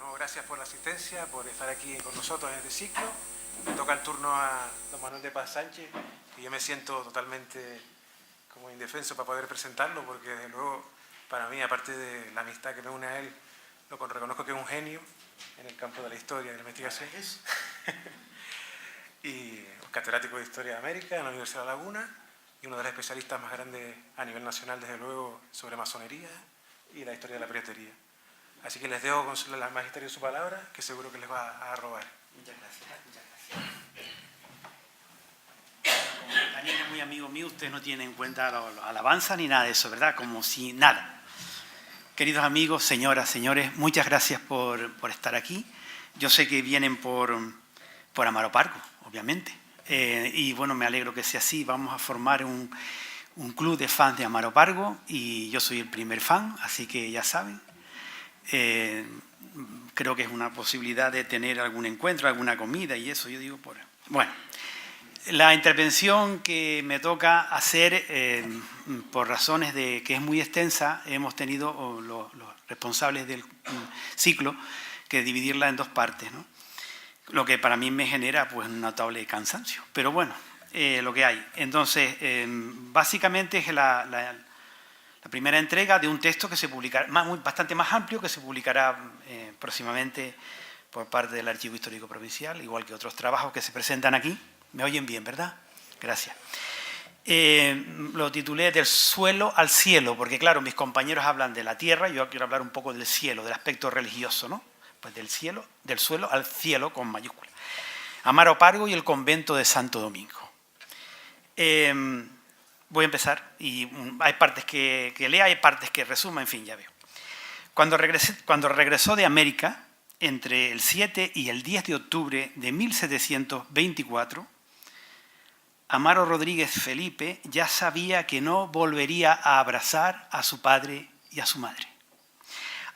nuevo gracias por la asistencia, por estar aquí con nosotros en este ciclo. Me toca el turno a don Manuel de Paz Sánchez y yo me siento totalmente como indefenso para poder presentarlo, porque desde luego para mí, aparte de la amistad que me une a él, lo reconozco que es un genio en el campo de la historia y de la investigación. Y catedrático de Historia de América en la Universidad de La Laguna y uno de los especialistas más grandes a nivel nacional, desde luego, sobre masonería y la historia de la piratería. Así que les dejo con la magisterio su palabra, que seguro que les va a robar. Muchas gracias, muchas gracias. Como Daniel es muy amigo mío, ustedes no tienen en cuenta los alabanzas ni nada de eso, ¿verdad? Como si nada. Queridos amigos, señoras, señores, muchas gracias por estar aquí. Yo sé que vienen por Amaro Pargo, obviamente. Y bueno, me alegro que sea así. Vamos a formar un club de fans de Amaro Pargo y yo soy el primer fan, así que ya saben. Creo que es una posibilidad de tener algún encuentro, alguna comida y eso, yo digo por... Bueno, la intervención que me toca hacer, por razones de que es muy extensa, hemos tenido los responsables del ciclo que dividirla en dos partes, ¿no? Lo que para mí me genera pues un notable cansancio, pero bueno, lo que hay. Entonces, básicamente es la primera entrega de un texto que se publicará, bastante más amplio, que se publicará próximamente por parte del Archivo Histórico Provincial, igual que otros trabajos que se presentan aquí. ¿Me oyen bien, verdad? Gracias. Lo titulé Del suelo al cielo, porque claro, mis compañeros hablan de la tierra, yo quiero hablar un poco del cielo, del aspecto religioso, ¿no? Pues del suelo al cielo con mayúscula. Amaro Pargo y el convento de Santo Domingo. Voy a empezar y hay partes que lea, hay partes que resuma, en fin, ya veo. Cuando regresó de América, entre el 7 y el 10 de octubre de 1724, Amaro Rodríguez Felipe ya sabía que no volvería a abrazar a su padre y a su madre.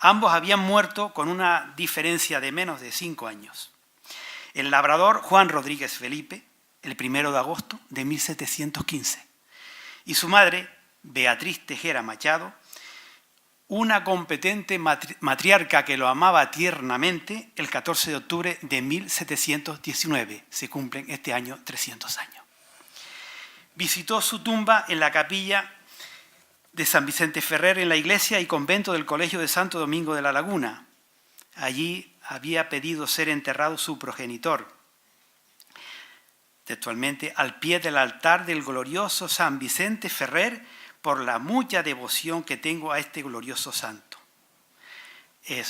Ambos habían muerto con una diferencia de menos de 5 años. El labrador Juan Rodríguez Felipe, el 1 de agosto de 1715. Y su madre, Beatriz Tejera Machado, una competente matriarca que lo amaba tiernamente, el 14 de octubre de 1719. Se cumplen este año 300 años. Visitó su tumba en la capilla de San Vicente Ferrer en la iglesia y convento del Colegio de Santo Domingo de la Laguna. Allí había pedido ser enterrado su progenitor. Textualmente, al pie del altar del glorioso San Vicente Ferrer, por la mucha devoción que tengo a este glorioso santo.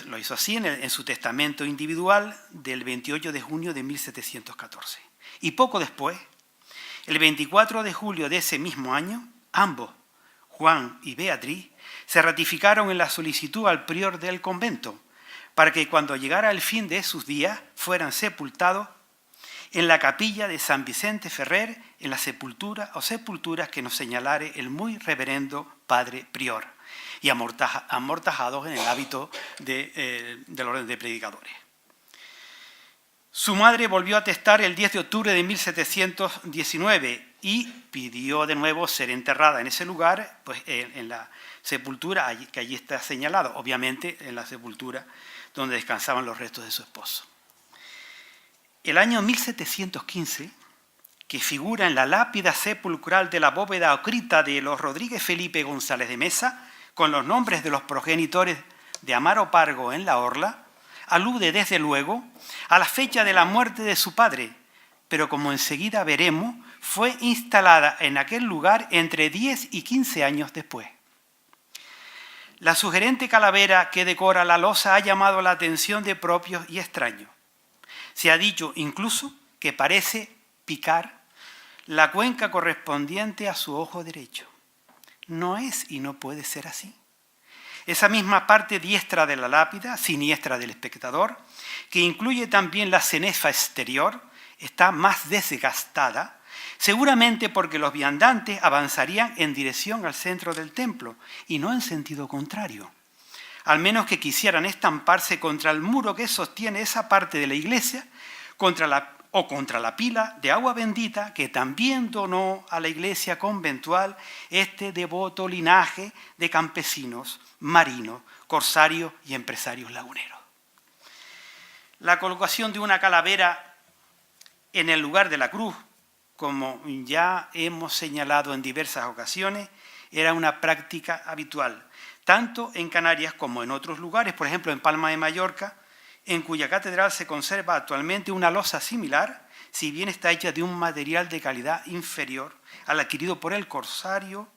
Lo hizo así en su testamento individual del 28 de junio de 1714. Y poco después, el 24 de julio de ese mismo año, ambos, Juan y Beatriz, se ratificaron en la solicitud al prior del convento para que cuando llegara el fin de sus días fueran sepultados en la capilla de San Vicente Ferrer, en la sepultura o sepulturas que nos señalare el muy reverendo padre prior, y amortajados en el hábito del orden de predicadores. Su madre volvió a atestar el 10 de octubre de 1719 y pidió de nuevo ser enterrada en ese lugar, pues en la sepultura que allí está señalado, obviamente en la sepultura donde descansaban los restos de su esposo. El año 1715, que figura en la lápida sepulcral de la bóveda ocrita de los Rodríguez Felipe González de Mesa, con los nombres de los progenitores de Amaro Pargo en la orla, alude desde luego a la fecha de la muerte de su padre, pero como enseguida veremos, fue instalada en aquel lugar entre 10 y 15 años después. La sugerente calavera que decora la losa ha llamado la atención de propios y extraños. Se ha dicho incluso que parece picar la cuenca correspondiente a su ojo derecho. No es y no puede ser así. Esa misma parte diestra de la lápida, siniestra del espectador, que incluye también la cenefa exterior, está más desgastada, seguramente porque los viandantes avanzarían en dirección al centro del templo y no en sentido contrario, al menos que quisieran estamparse contra el muro que sostiene esa parte de la iglesia contra la pila de agua bendita que también donó a la iglesia conventual este devoto linaje de campesinos, marinos, corsarios y empresarios laguneros. La colocación de una calavera en el lugar de la cruz, como ya hemos señalado en diversas ocasiones, era una práctica habitual, tanto en Canarias como en otros lugares, por ejemplo en Palma de Mallorca, en cuya catedral se conserva actualmente una losa similar, si bien está hecha de un material de calidad inferior al adquirido por el corsario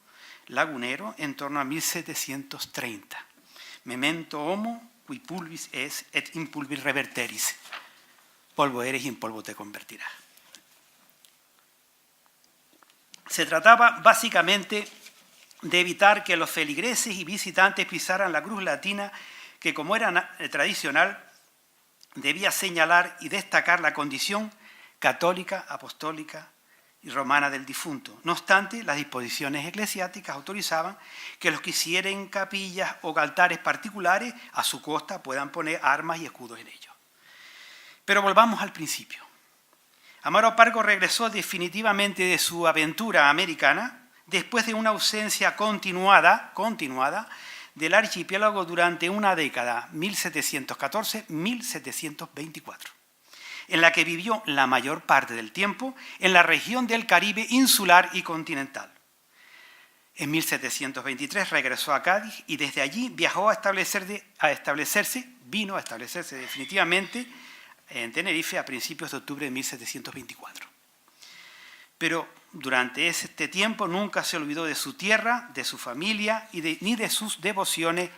lagunero en torno a 1730. Memento homo, qui pulvis es et in pulvis reverteris. Polvo eres y en polvo te convertirás. Se trataba básicamente de evitar que los feligreses y visitantes pisaran la cruz latina que, como era tradicional, debía señalar y destacar la condición católica, apostólica y romana del difunto. No obstante, las disposiciones eclesiásticas autorizaban que los que hicieran capillas o altares particulares a su costa puedan poner armas y escudos en ellos. Pero volvamos al principio. Amaro Pargo regresó definitivamente de su aventura americana después de una ausencia continuada del archipiélago durante una década, 1714-1724, en la que vivió la mayor parte del tiempo en la región del Caribe insular y continental. En 1723 regresó a Cádiz y desde allí vino a establecerse definitivamente en Tenerife a principios de octubre de 1724. Pero durante este tiempo nunca se olvidó de su tierra, de su familia ni de sus devociones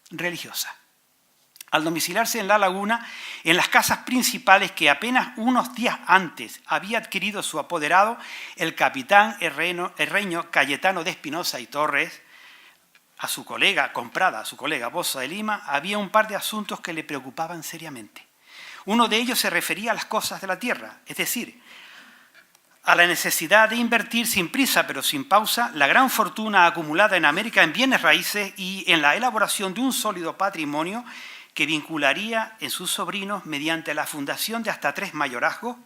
religiosas. Al domiciliarse en La Laguna, en las casas principales que apenas unos días antes había adquirido su apoderado, el capitán herreño Cayetano de Espinosa y Torres, a su colega Boza de Lima, había un par de asuntos que le preocupaban seriamente. Uno de ellos se refería a las cosas de la tierra, es decir, a la necesidad de invertir sin prisa pero sin pausa la gran fortuna acumulada en América en bienes raíces y en la elaboración de un sólido patrimonio que vincularía en sus sobrinos mediante la fundación de hasta 3 mayorazgos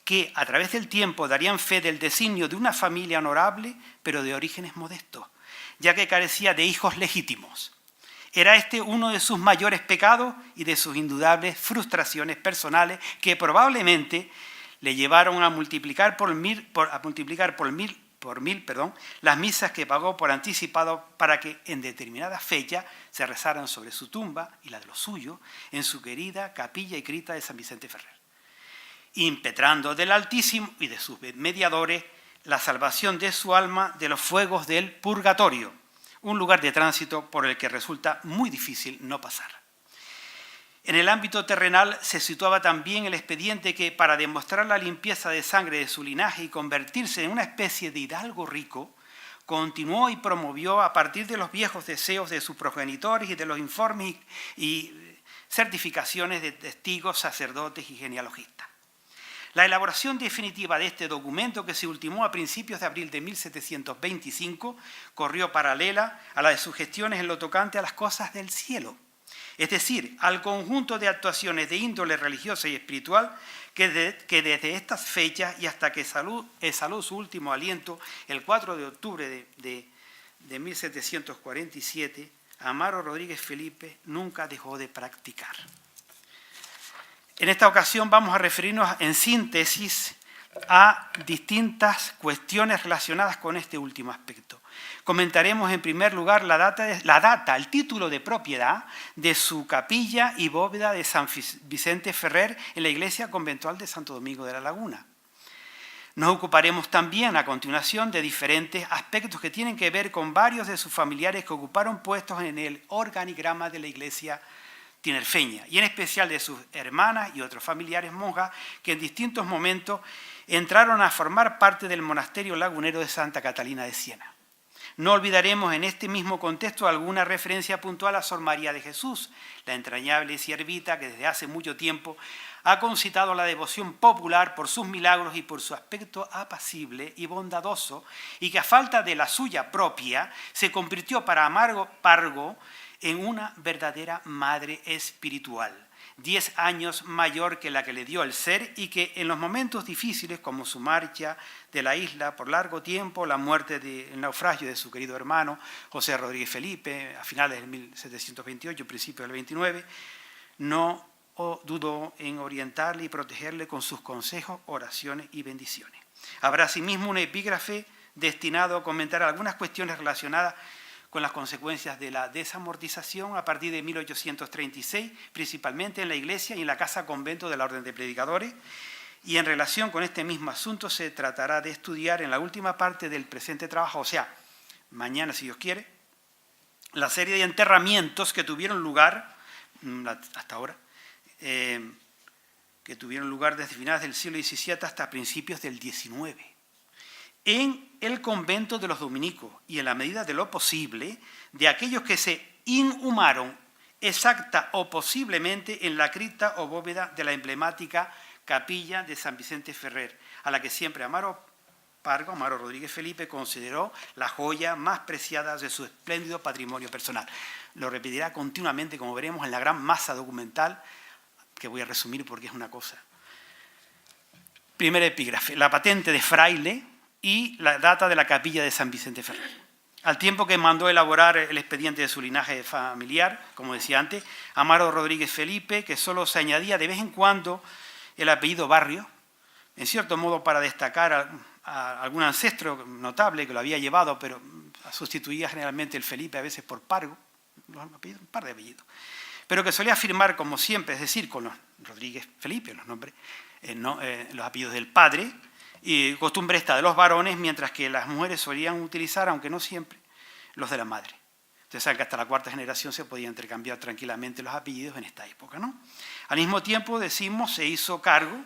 que a través del tiempo darían fe del designio de una familia honorable pero de orígenes modestos, ya que carecía de hijos legítimos. Era este uno de sus mayores pecados y de sus indudables frustraciones personales que probablemente le llevaron a multiplicar por mil las misas que pagó por anticipado para que en determinada fecha se rezaran sobre su tumba y la de los suyos en su querida capilla y cripta de San Vicente Ferrer, impetrando del Altísimo y de sus mediadores la salvación de su alma de los fuegos del purgatorio, un lugar de tránsito por el que resulta muy difícil no pasar. En el ámbito terrenal se situaba también el expediente que, para demostrar la limpieza de sangre de su linaje y convertirse en una especie de hidalgo rico, continuó y promovió a partir de los viejos deseos de sus progenitores y de los informes y certificaciones de testigos, sacerdotes y genealogistas. La elaboración definitiva de este documento, que se ultimó a principios de abril de 1725, corrió paralela a la de sus gestiones en lo tocante a las cosas del cielo, es decir, al conjunto de actuaciones de índole religiosa y espiritual que desde estas fechas y hasta que exhaló su último aliento el 4 de octubre de 1747, Amaro Rodríguez Felipe nunca dejó de practicar. En esta ocasión vamos a referirnos en síntesis a distintas cuestiones relacionadas con este último aspecto. Comentaremos en primer lugar el título de propiedad de su capilla y bóveda de San Vicente Ferrer en la iglesia conventual de Santo Domingo de la Laguna. Nos ocuparemos también a continuación de diferentes aspectos que tienen que ver con varios de sus familiares que ocuparon puestos en el organigrama de la iglesia tinerfeña, y en especial de sus hermanas y otros familiares monjas que en distintos momentos entraron a formar parte del monasterio lagunero de Santa Catalina de Siena. No olvidaremos en este mismo contexto alguna referencia puntual a Sor María de Jesús, la entrañable siervita que desde hace mucho tiempo ha concitado la devoción popular por sus milagros y por su aspecto apacible y bondadoso, y que a falta de la suya propia se convirtió para Amaro Pargo en una verdadera madre espiritual, 10 años mayor que la que le dio el ser, y que en los momentos difíciles como su marcha de la isla por largo tiempo, la muerte el naufragio de su querido hermano José Rodríguez Felipe a finales del 1728, principios del 29, no dudó en orientarle y protegerle con sus consejos, oraciones y bendiciones. Habrá asimismo un epígrafe destinado a comentar algunas cuestiones relacionadas con las consecuencias de la desamortización a partir de 1836, principalmente en la iglesia y en la casa convento de la Orden de Predicadores, y en relación con este mismo asunto se tratará de estudiar en la última parte del presente trabajo, o sea, mañana si Dios quiere, la serie de enterramientos que tuvieron lugar, hasta ahora, que tuvieron lugar desde finales del siglo XVII hasta principios del XIX, en el convento de los dominicos y en la medida de lo posible de aquellos que se inhumaron exacta o posiblemente en la cripta o bóveda de la emblemática capilla de San Vicente Ferrer, a la que siempre Amaro Rodríguez Felipe consideró la joya más preciada de su espléndido patrimonio personal. Lo repetirá continuamente, como veremos, en la gran masa documental, que voy a resumir porque es una cosa. Primer epígrafe, la patente de fraile y la data de la capilla de San Vicente Ferrer. Al tiempo que mandó elaborar el expediente de su linaje familiar, como decía antes, Amaro Rodríguez Felipe, que solo se añadía de vez en cuando el apellido Barrio, en cierto modo para destacar a algún ancestro notable que lo había llevado, pero sustituía generalmente el Felipe a veces por Pargo, un par de apellidos, pero que solía firmar como siempre, es decir, con los Rodríguez Felipe, los nombres, los apellidos del padre, y costumbre esta de los varones, mientras que las mujeres solían utilizar, aunque no siempre, los de la madre. Ustedes saben que hasta la cuarta generación se podía intercambiar tranquilamente los apellidos en esta época, ¿no? Al mismo tiempo, decimos, se hizo cargo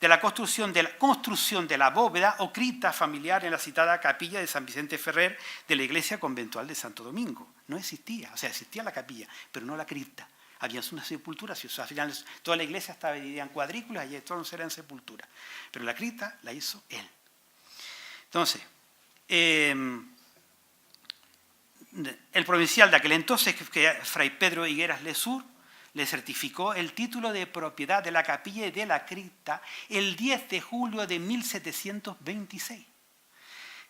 de la construcción de la bóveda o cripta familiar en la citada capilla de San Vicente Ferrer de la iglesia conventual de Santo Domingo. No existía, o sea, existía la capilla, pero no la cripta. Había una sepultura, o sea, al final toda la iglesia estaba dividida en cuadrículas y todos eran sepulturas. Pero la cripta la hizo él. Entonces, el provincial de aquel entonces, que Fray Pedro Higueras Lesur, le certificó el título de propiedad de la capilla y de la cripta el 10 de julio de 1726.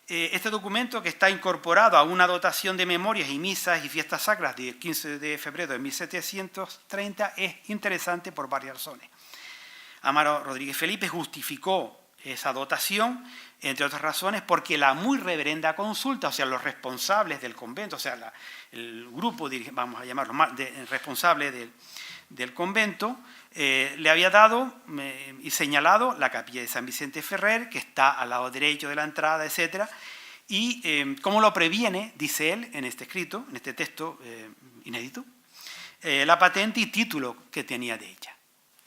Este documento, que está incorporado a una dotación de memorias y misas y fiestas sacras del 15 de febrero de 1730, es interesante por varias razones. Amaro Rodríguez Felipe justificó esa dotación, entre otras razones, porque la muy reverenda consulta, o sea, los responsables del convento, o sea, el grupo, vamos a llamarlo, responsable del convento, le había dado y señalado la capilla de San Vicente Ferrer, que está al lado derecho de la entrada, etc. Y cómo lo previene, dice él en este escrito, en este texto inédito, la patente y título que tenía de ella.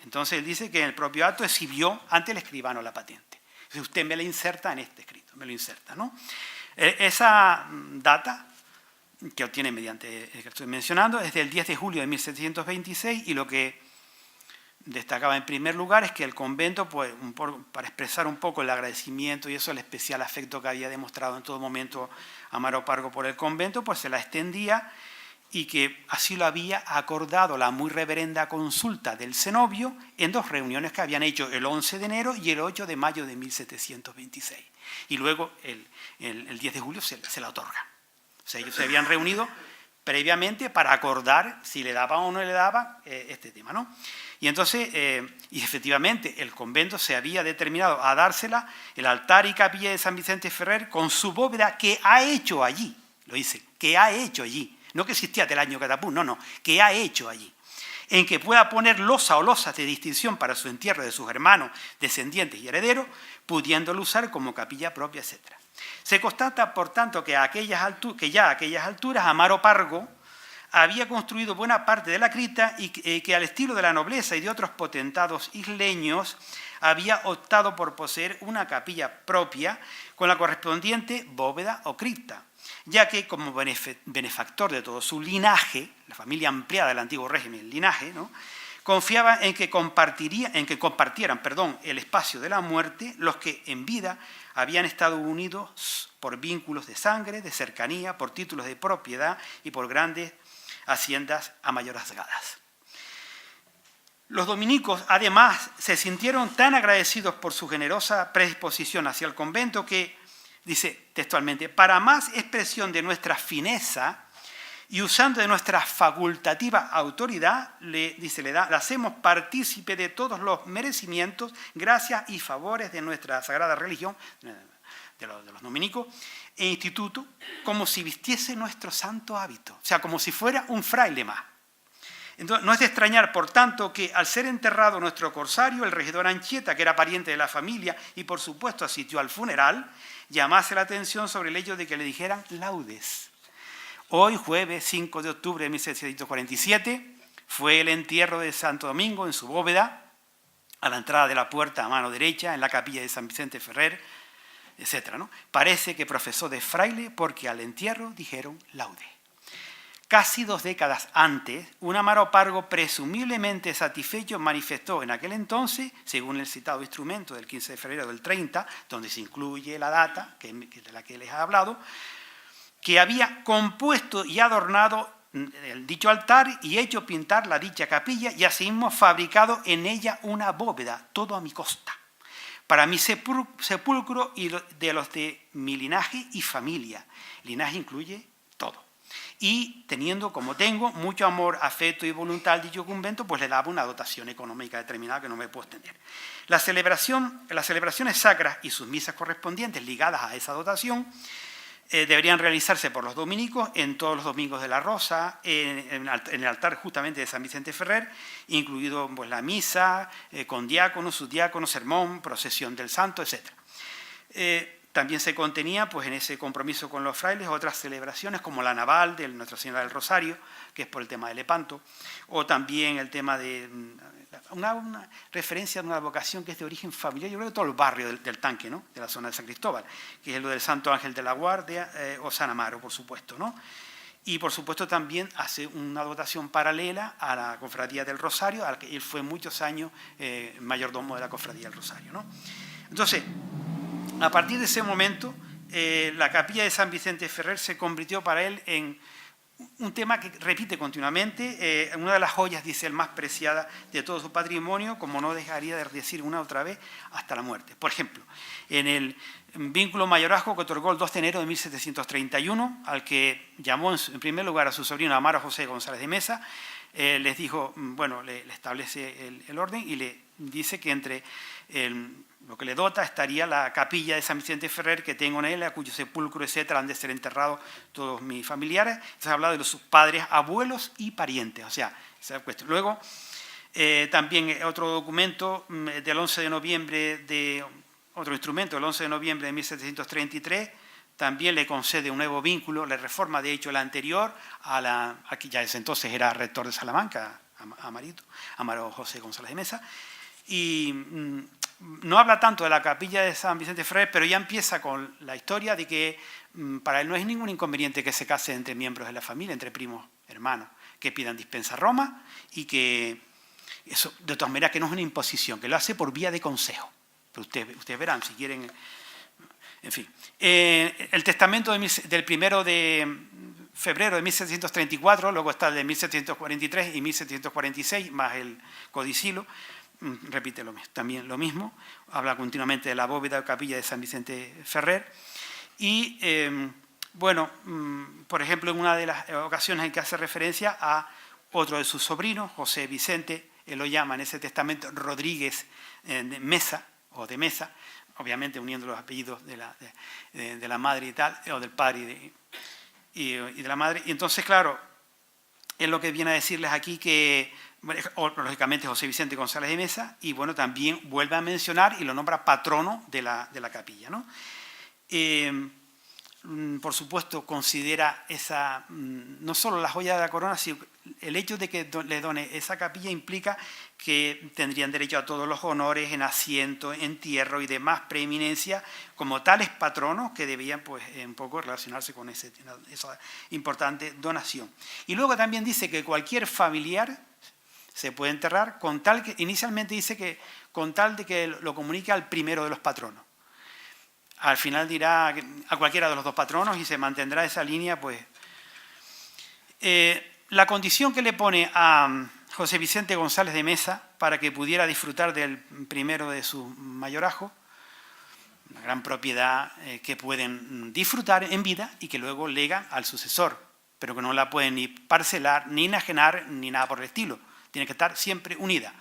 Entonces él dice que en el propio acto exhibió ante el escribano la patente. Si usted me la inserta en este escrito, me lo inserta, ¿no? Esa data que obtiene mediante el que estoy mencionando es del 10 de julio de 1726 y lo que destacaba en primer lugar es que el convento, pues, para expresar un poco el agradecimiento y eso, el especial afecto que había demostrado en todo momento Amaro Pargo por el convento, pues se la extendía y que así lo había acordado la muy reverenda consulta del cenobio en dos reuniones que habían hecho el 11 de enero y el 8 de mayo de 1726. Y luego el 10 de julio se la otorga. O sea, ellos se habían reunido previamente para acordar si le daba o no le daba este tema, ¿no? Y entonces, y efectivamente, el convento se había determinado a dársela, el altar y capilla de San Vicente Ferrer, con su bóveda que ha hecho allí, lo dice, que ha hecho allí. No que existía del año catapum, no, que ha hecho allí, en que pueda poner losa o losas de distinción para su entierro de sus hermanos, descendientes y herederos, pudiéndolo usar como capilla propia, etc. Se constata, por tanto, que ya a aquellas alturas Amaro Pargo había construido buena parte de la cripta y que al estilo de la nobleza y de otros potentados isleños había optado por poseer una capilla propia con la correspondiente bóveda o cripta, ya que como benefactor de todo su linaje, la familia ampliada del antiguo régimen, el linaje, ¿no?, confiaba en que compartieran el espacio de la muerte los que en vida habían estado unidos por vínculos de sangre, de cercanía, por títulos de propiedad y por grandes haciendas amayorazgadas. Los dominicos, además, se sintieron tan agradecidos por su generosa predisposición hacia el convento que, dice textualmente, para más expresión de nuestra fineza, y usando de nuestra facultativa autoridad, le hacemos partícipe de todos los merecimientos, gracias y favores de nuestra sagrada religión, de los dominicos, e instituto, como si vistiese nuestro santo hábito, o sea, como si fuera un fraile más. Entonces, no es de extrañar, por tanto, que al ser enterrado nuestro corsario, el regidor Anchieta, que era pariente de la familia y por supuesto asistió al funeral, llamase la atención sobre el hecho de que le dijeran laudes. Hoy, jueves 5 de octubre de 1747, fue el entierro de Santo Domingo en su bóveda, a la entrada de la puerta a mano derecha, en la capilla de San Vicente Ferrer, etc., ¿no? Parece que profesó de fraile porque al entierro dijeron laude. Casi 2 décadas antes, un Amaro Pargo presumiblemente satisfecho manifestó en aquel entonces, según el citado instrumento del 15 de febrero del 30, donde se incluye la data de la que les he hablado, que había compuesto y adornado el dicho altar y hecho pintar la dicha capilla y asimismo fabricado en ella una bóveda, todo a mi costa, para mi sepulcro y de los de mi linaje y familia. Linaje incluye todo. Y teniendo, como tengo, mucho amor, afecto y voluntad al dicho convento, pues le daba una dotación económica determinada que no me puedo extender. Las celebraciones sacras y sus misas correspondientes ligadas a esa dotación deberían realizarse por los dominicos en todos los domingos de la Rosa, en el altar justamente de San Vicente Ferrer, incluido pues, la misa, con diáconos, subdiáconos, sermón, procesión del santo, etc. También se contenía pues, en ese compromiso con los frailes otras celebraciones como la naval de Nuestra Señora del Rosario, que es por el tema de Lepanto, o también el tema de una referencia a una vocación que es de origen familiar, yo creo que todo el barrio del Tanque, ¿no? De la zona de San Cristóbal, que es lo del Santo Ángel de la Guardia o San Amaro, por supuesto, ¿no? Y por supuesto también hace una dotación paralela a la Cofradía del Rosario, al que él fue muchos años mayordomo de la Cofradía del Rosario, ¿no? Entonces, a partir de ese momento, la capilla de San Vicente Ferrer se convirtió para él en un tema que repite continuamente, una de las joyas, dice él, más preciada de todo su patrimonio, como no dejaría de decir una otra vez, hasta la muerte. Por ejemplo, en el vínculo mayorazgo que otorgó el 2 de enero de 1731, al que llamó en primer lugar a su sobrino Amaro José González de Mesa, les dijo, bueno, le establece el orden y le dice que entre lo que le dota estaría la capilla de San Vicente Ferrer que tengo en él, a cuyo sepulcro, etcétera, han de ser enterrados todos mis familiares. Entonces ha hablado de sus padres, abuelos y parientes, o sea, esa cuestión. Luego, también otro documento del 11 de noviembre, otro instrumento del 11 de noviembre de 1733, también le concede un nuevo vínculo, le reforma de hecho el anterior, a que ya desde entonces era rector de Salamanca, Amaro José González de Mesa, y no habla tanto de la capilla de San Vicente Ferrer, pero ya empieza con la historia de que para él no es ningún inconveniente que se case entre miembros de la familia, entre primos, hermanos, que pidan dispensa a Roma y que eso, de todas maneras, que no es una imposición, que lo hace por vía de consejo. Pero ustedes verán, si quieren. En fin, el testamento del 1 de febrero de 1734, luego está el de 1743 y 1746, más el codicilo, repite también lo mismo, habla continuamente de la bóveda o capilla de San Vicente Ferrer. Y, bueno, por ejemplo, en una de las ocasiones en que hace referencia a otro de sus sobrinos, José Vicente, él lo llama en ese testamento Rodríguez de Mesa, o de Mesa, obviamente uniendo los apellidos de la madre y tal, o del padre y de la madre. Y entonces, claro, es lo que viene a decirles aquí que, lógicamente, José Vicente González de Mesa, y bueno, también vuelve a mencionar y lo nombra patrono de la capilla, ¿no? Por supuesto, considera esa, no solo la joya de la corona, sino el hecho de que le done esa capilla implica que tendrían derecho a todos los honores en asiento, entierro y demás preeminencia como tales patronos que debían pues un poco relacionarse con esa importante donación. Y luego también dice que cualquier familiar se puede enterrar con tal que, inicialmente dice que con tal de que lo comunique al primero de los patronos. Al final dirá a cualquiera de los dos patronos y se mantendrá esa línea, pues. La condición que le pone a José Vicente González de Mesa para que pudiera disfrutar del primero de su mayorazgo, una gran propiedad que pueden disfrutar en vida y que luego legan al sucesor pero que no la pueden ni parcelar, ni enajenar, ni nada por el estilo. Tiene que estar siempre unida.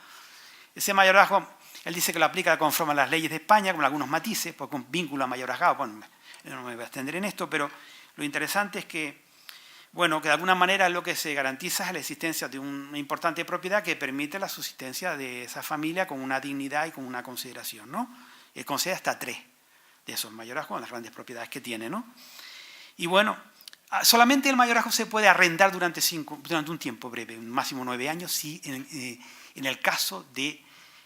Ese mayorazgo, él dice que lo aplica conforme a las leyes de España, con algunos matices, porque un vínculo a mayorazgado, bueno, no me voy a extender en esto, pero lo interesante es que, bueno, que de alguna manera lo que se garantiza es la existencia de una importante propiedad que permite la subsistencia de esa familia con una dignidad y con una consideración, ¿no? Él concede hasta 3 de esos mayorazgos, las grandes propiedades que tiene, ¿no? Y bueno, solamente el mayorazgo se puede arrendar durante un tiempo breve, un máximo 9 años, si en el caso de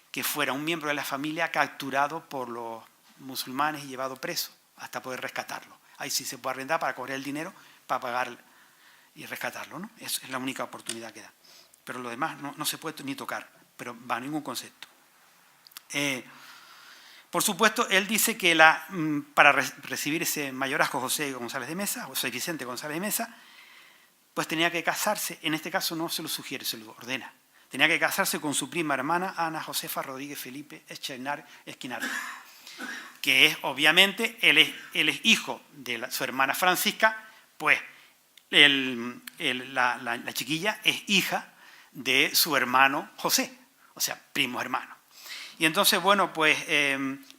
que fuera un miembro de la familia capturado por los musulmanes y llevado preso hasta poder rescatarlo. Ahí sí se puede arrendar para cobrar el dinero, para pagar y rescatarlo, ¿no? Es la única oportunidad que da. Pero lo demás no se puede ni tocar, pero va ningún concepto. Por supuesto, él dice que para recibir ese mayorazgo José González de Mesa, José Vicente González de Mesa, pues tenía que casarse, en este caso no se lo sugiere, se lo ordena. Tenía que casarse con su prima hermana Ana Josefa Rodríguez Felipe Esquinar, que es, obviamente, él es hijo de su hermana Francisca, pues la chiquilla es hija de su hermano José, o sea, primo hermano. Y entonces, bueno, pues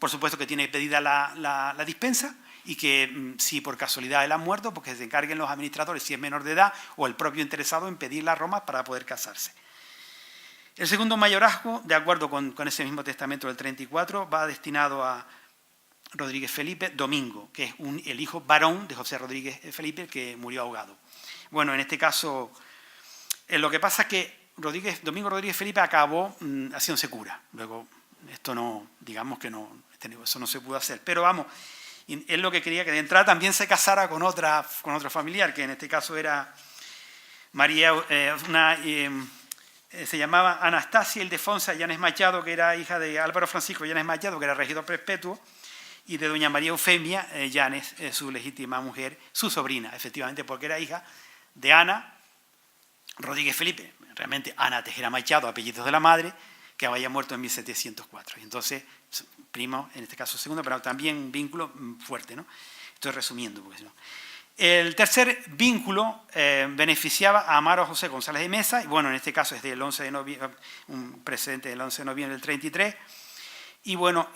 por supuesto que tiene pedida la dispensa y que si por casualidad él ha muerto, pues que se encarguen los administradores, si es menor de edad, o el propio interesado en pedir la Roma para poder casarse. El segundo mayorazgo, de acuerdo con ese mismo testamento del 34, va destinado a Rodríguez Felipe Domingo, que es el hijo varón de José Rodríguez Felipe, que murió ahogado. Bueno, en este caso, lo que pasa es que Domingo Rodríguez Felipe acabó haciéndose cura. Luego, esto no, digamos que no, eso no se pudo hacer. Pero vamos, él lo que quería que de entrada también se casara con otro familiar, que en este caso era María, se llamaba Anastasia Ildefonsa Llanes Machado, que era hija de Álvaro Francisco Llanes Machado, que era regidor perpetuo, y de doña María Eufemia Llanes, su legítima mujer, su sobrina, efectivamente, porque era hija de Ana Rodríguez Felipe, realmente Ana Tejera Machado, apellidos de la madre, que había muerto en 1704. Y entonces, primo, en este caso segundo, pero también un vínculo fuerte, ¿no? Estoy resumiendo, porque no. El tercer vínculo beneficiaba a Amaro José González de Mesa, y bueno, en este caso es del 11 de noviembre, un precedente del 11 de noviembre del 33. Y bueno,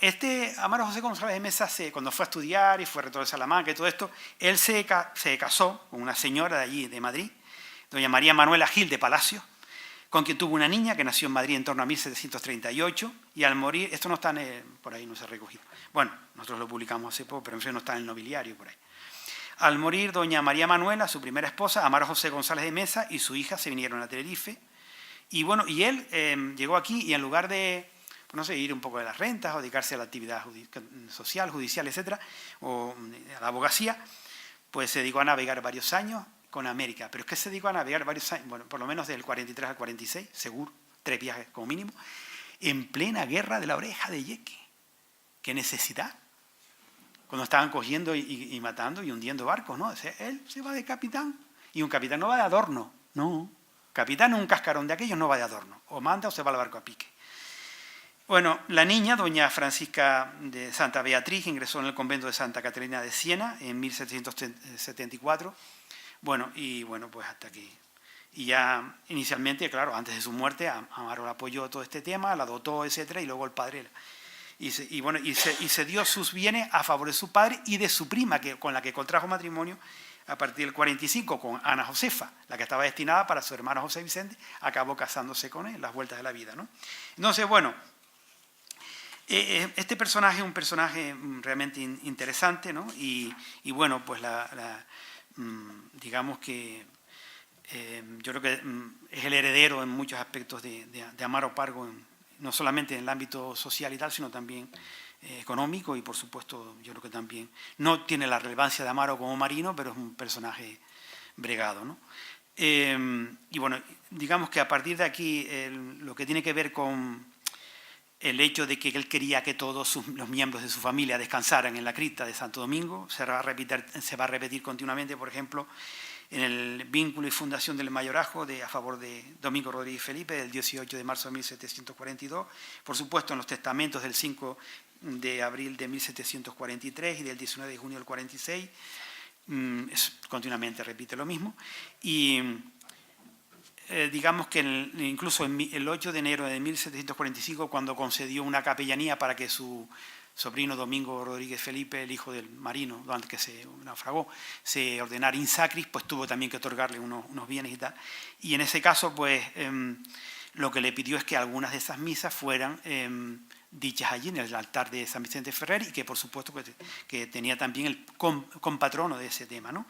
Amaro José González de Mesa, cuando fue a estudiar y fue rector de Salamanca y todo esto, él se casó con una señora de allí, de Madrid, doña María Manuela Gil de Palacio, con quien tuvo una niña que nació en Madrid en torno a 1738, y al morir, esto no está por ahí, no se ha recogido. Bueno, nosotros lo publicamos hace poco, pero en fin no está en el nobiliario por ahí. Al morir doña María Manuela, su primera esposa, Amaro José González de Mesa y su hija se vinieron a Tenerife. Y bueno, y él llegó aquí y en lugar de, pues no sé, ir un poco de las rentas o dedicarse a la actividad social, judicial, etcétera, o a la abogacía, pues se dedicó a navegar varios años con América. Pero es que se dedicó a navegar varios años, bueno, por lo menos del 43 al 46, seguro, 3 viajes como mínimo, en plena guerra de la Oreja de Yaqui. ¿Qué necesidad? Cuando estaban cogiendo y matando y hundiendo barcos, ¿no? Él se va de capitán, y un capitán no va de adorno, no. Capitán, un cascarón de aquellos, no va de adorno, o manda o se va al barco a pique. Bueno, la niña, doña Francisca de Santa Beatriz, ingresó en el convento de Santa Caterina de Siena en 1774, bueno, pues hasta aquí. Y ya inicialmente, claro, antes de su muerte, Amaro apoyó todo este tema, la dotó, etcétera, y luego el padre... Y se dio sus bienes a favor de su padre y de su prima, con la que contrajo matrimonio a partir del 45, con Ana Josefa, la que estaba destinada para su hermano José Vicente, acabó casándose con él, las vueltas de la vida, ¿no? Entonces, bueno, este personaje es un personaje realmente interesante, ¿no? Y bueno, pues digamos que yo creo que es el heredero en muchos aspectos de Amaro Pargo, no solamente en el ámbito social y tal, sino también económico, y por supuesto yo creo que también no tiene la relevancia de Amaro como marino, pero es un personaje bregado, ¿no? Y bueno, digamos que a partir de aquí lo que tiene que ver con el hecho de que él quería que todos los miembros de su familia descansaran en la cripta de Santo Domingo, se va a repetir continuamente, por ejemplo, en el vínculo y fundación del mayorazgo a favor de Domingo Rodríguez Felipe del 18 de marzo de 1742, por supuesto en los testamentos del 5 de abril de 1743 y del 19 de junio del 46, continuamente repite lo mismo. Y digamos que incluso el 8 de enero de 1745, cuando concedió una capellanía para que su sobrino Domingo Rodríguez Felipe, el hijo del marino, antes que se naufragó, se ordenara in sacris, pues tuvo también que otorgarle unos bienes y tal. Y en ese caso, pues, lo que le pidió es que algunas de esas misas fueran dichas allí en el altar de San Vicente Ferrer, y que por supuesto que tenía también el compatrono de ese tema, ¿no?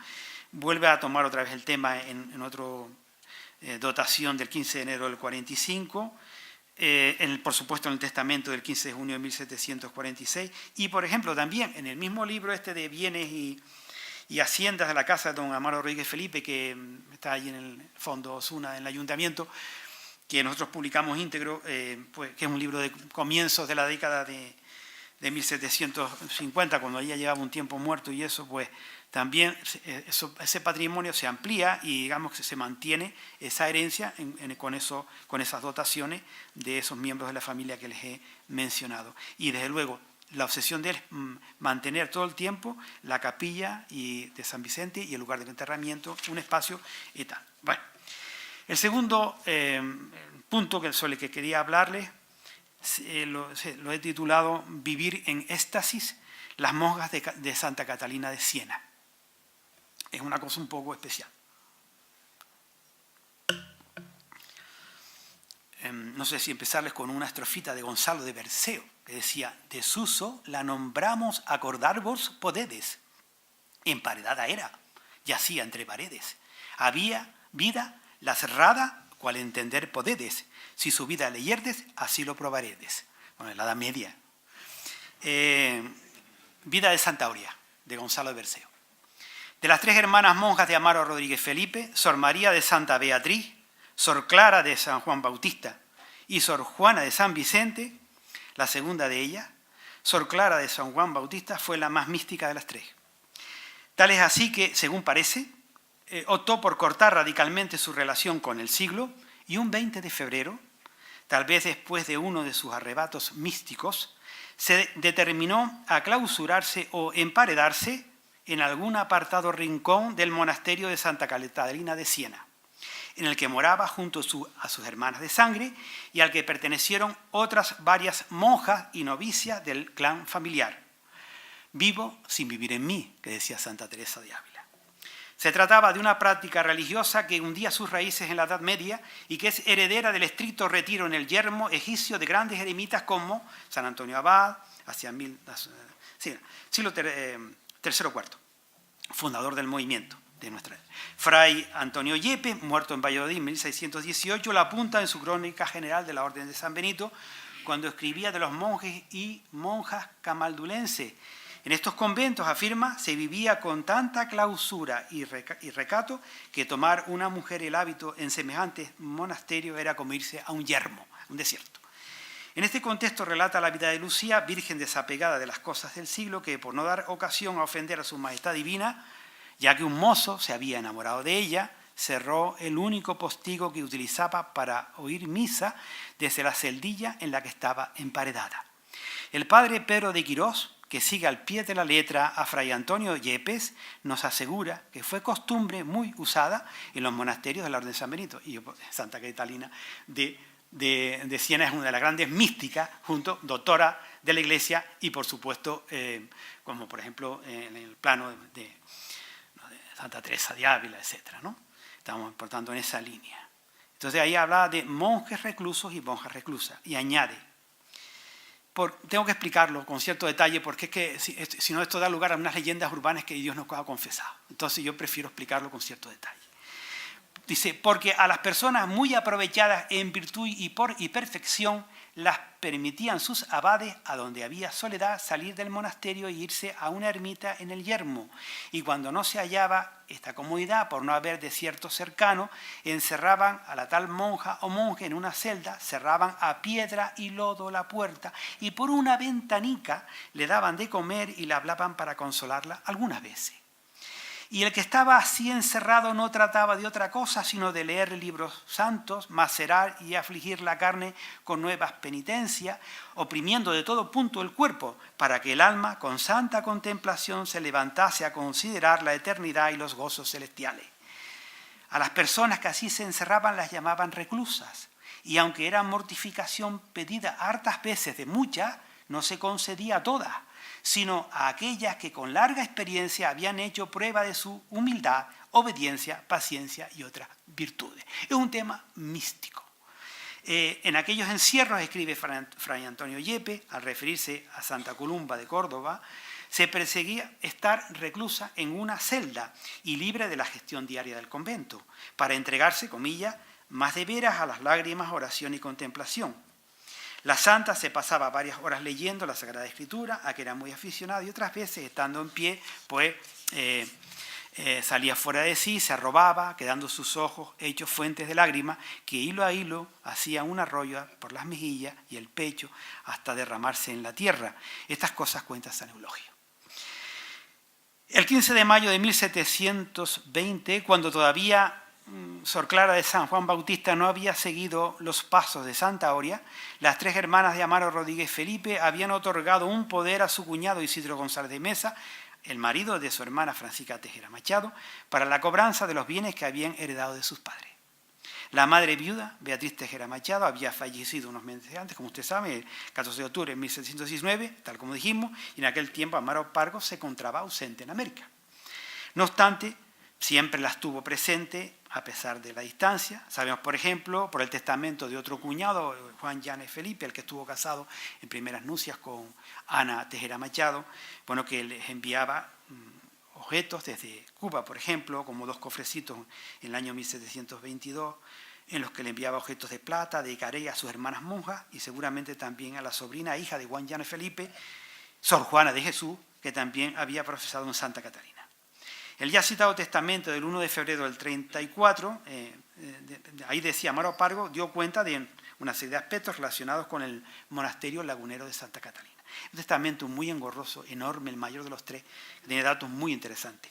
Vuelve a tomar otra vez el tema en otro dotación del 15 de enero del 45, por supuesto en el testamento del 15 de junio de 1746, y por ejemplo también en el mismo libro este de bienes y haciendas de la casa de don Amaro Rodríguez Felipe, que está ahí en el fondo Osuna, en el ayuntamiento, que nosotros publicamos íntegro, pues, que es un libro de comienzos de la década de 1750, cuando ella llevaba un tiempo muerto, y eso, pues también ese patrimonio se amplía y digamos que se mantiene esa herencia con esas dotaciones de esos miembros de la familia que les he mencionado. Y desde luego la obsesión de él es mantener todo el tiempo la capilla de San Vicente y el lugar del enterramiento, un espacio y tal. Bueno, el segundo punto sobre el que quería hablarles lo he titulado Vivir en éxtasis, las monjas de Santa Catalina de Siena. Es una cosa un poco especial. No sé si empezarles con una estrofita de Gonzalo de Berceo, que decía: desuso la nombramos acordarvos podedes, emparedada era, yacía entre paredes. Había vida la cerrada, cual entender podedes, si su vida leyerdes, así lo probaredes. Bueno, en la Edad Media. Vida de Santa Aurea, de Gonzalo de Berceo. De las tres hermanas monjas de Amaro Rodríguez Felipe, Sor María de Santa Beatriz, Sor Clara de San Juan Bautista y Sor Juana de San Vicente, la segunda de ellas, Sor Clara de San Juan Bautista, fue la más mística de las tres. Tal es así que, según parece, optó por cortar radicalmente su relación con el siglo, y un 20 de febrero, tal vez después de uno de sus arrebatos místicos, se determinó a clausurarse o emparedarse en algún apartado rincón del monasterio de Santa Catalina de Siena, en el que moraba junto a sus hermanas de sangre y al que pertenecieron otras varias monjas y novicias del clan familiar. Vivo sin vivir en mí, que decía Santa Teresa de Ávila. Se trataba de una práctica religiosa que hundía sus raíces en la Edad Media y que es heredera del estricto retiro en el yermo egipcio de grandes eremitas como San Antonio Abad, hacia siglo III o IV, fundador del movimiento de nuestra era. Fray Antonio Yepes, muerto en Valladolid en 1618, lo apunta en su crónica general de la Orden de San Benito, cuando escribía de los monjes y monjas camaldulenses. En estos conventos, afirma, se vivía con tanta clausura y recato que tomar una mujer el hábito en semejantes monasterios era como irse a un yermo, un desierto. En este contexto relata la vida de Lucía, virgen desapegada de las cosas del siglo, que por no dar ocasión a ofender a su majestad divina, ya que un mozo se había enamorado de ella, cerró el único postigo que utilizaba para oír misa desde la celdilla en la que estaba emparedada. El padre Pedro de Quirós, que sigue al pie de la letra a Fray Antonio Yepes, nos asegura que fue costumbre muy usada en los monasterios de la Orden de San Benito. Y Santa Catalina de Siena es una de las grandes místicas, doctora de la Iglesia y, por supuesto, como por ejemplo en el plano de Santa Teresa de Ávila, etc., ¿no? Estamos, por tanto, en esa línea. Entonces ahí hablaba de monjes reclusos y monjas reclusas, y añade, tengo que explicarlo con cierto detalle, porque es que si no esto da lugar a unas leyendas urbanas que Dios nos ha confesado. Entonces yo prefiero explicarlo con cierto detalle. Dice, porque a las personas muy aprovechadas en virtud y perfección las permitían sus abades, a donde había soledad, salir del monasterio e irse a una ermita en el yermo. Y cuando no se hallaba esta comodidad, por no haber desierto cercano, encerraban a la tal monja o monje en una celda, cerraban a piedra y lodo la puerta y por una ventanica le daban de comer y le hablaban para consolarla algunas veces. Y el que estaba así encerrado no trataba de otra cosa sino de leer libros santos, macerar y afligir la carne con nuevas penitencias, oprimiendo de todo punto el cuerpo, para que el alma con santa contemplación se levantase a considerar la eternidad y los gozos celestiales. A las personas que así se encerraban las llamaban reclusas, y aunque era mortificación pedida hartas veces de muchas, no se concedía a todas, sino a aquellas que con larga experiencia habían hecho prueba de su humildad, obediencia, paciencia y otras virtudes. Es un tema místico. En aquellos encierros, escribe Fray Antonio Yepes, al referirse a Santa Columba de Córdoba, se perseguía estar reclusa en una celda y libre de la gestión diaria del convento, para entregarse, comillas, más de veras a las lágrimas, oración y contemplación. La santa se pasaba varias horas leyendo la Sagrada Escritura, a que era muy aficionada, y otras veces, estando en pie, pues salía fuera de sí, se arrobaba, quedando sus ojos hechos fuentes de lágrimas, que hilo a hilo hacían un arroyo por las mejillas y el pecho hasta derramarse en la tierra. Estas cosas cuenta San Eulogio. El 15 de mayo de 1720, cuando todavía Sor Clara de San Juan Bautista no había seguido los pasos de Santa Aurea, las tres hermanas de Amaro Rodríguez Felipe habían otorgado un poder a su cuñado Isidro González de Mesa, el marido de su hermana Francisca Tejera Machado, para la cobranza de los bienes que habían heredado de sus padres. La madre viuda, Beatriz Tejera Machado, había fallecido unos meses antes, como usted sabe, el 14 de octubre de 1719, tal como dijimos, y en aquel tiempo Amaro Pargo se encontraba ausente en América. No obstante, siempre las tuvo presente a pesar de la distancia. Sabemos, por ejemplo, por el testamento de otro cuñado, Juan Llanes Felipe, el que estuvo casado en primeras nupcias con Ana Tejera Machado, bueno, que les enviaba objetos desde Cuba, por ejemplo, como 2 cofrecitos en el año 1722, en los que le enviaba objetos de plata, de carey a sus hermanas monjas y seguramente también a la sobrina hija de Juan Llanes Felipe, Sor Juana de Jesús, que también había profesado en Santa Catarina. El ya citado testamento del 1 de febrero del 34, ahí decía, Amaro Pargo dio cuenta de una serie de aspectos relacionados con el monasterio lagunero de Santa Catalina. Un testamento muy engorroso, enorme, el mayor de los 3, que tiene datos muy interesantes.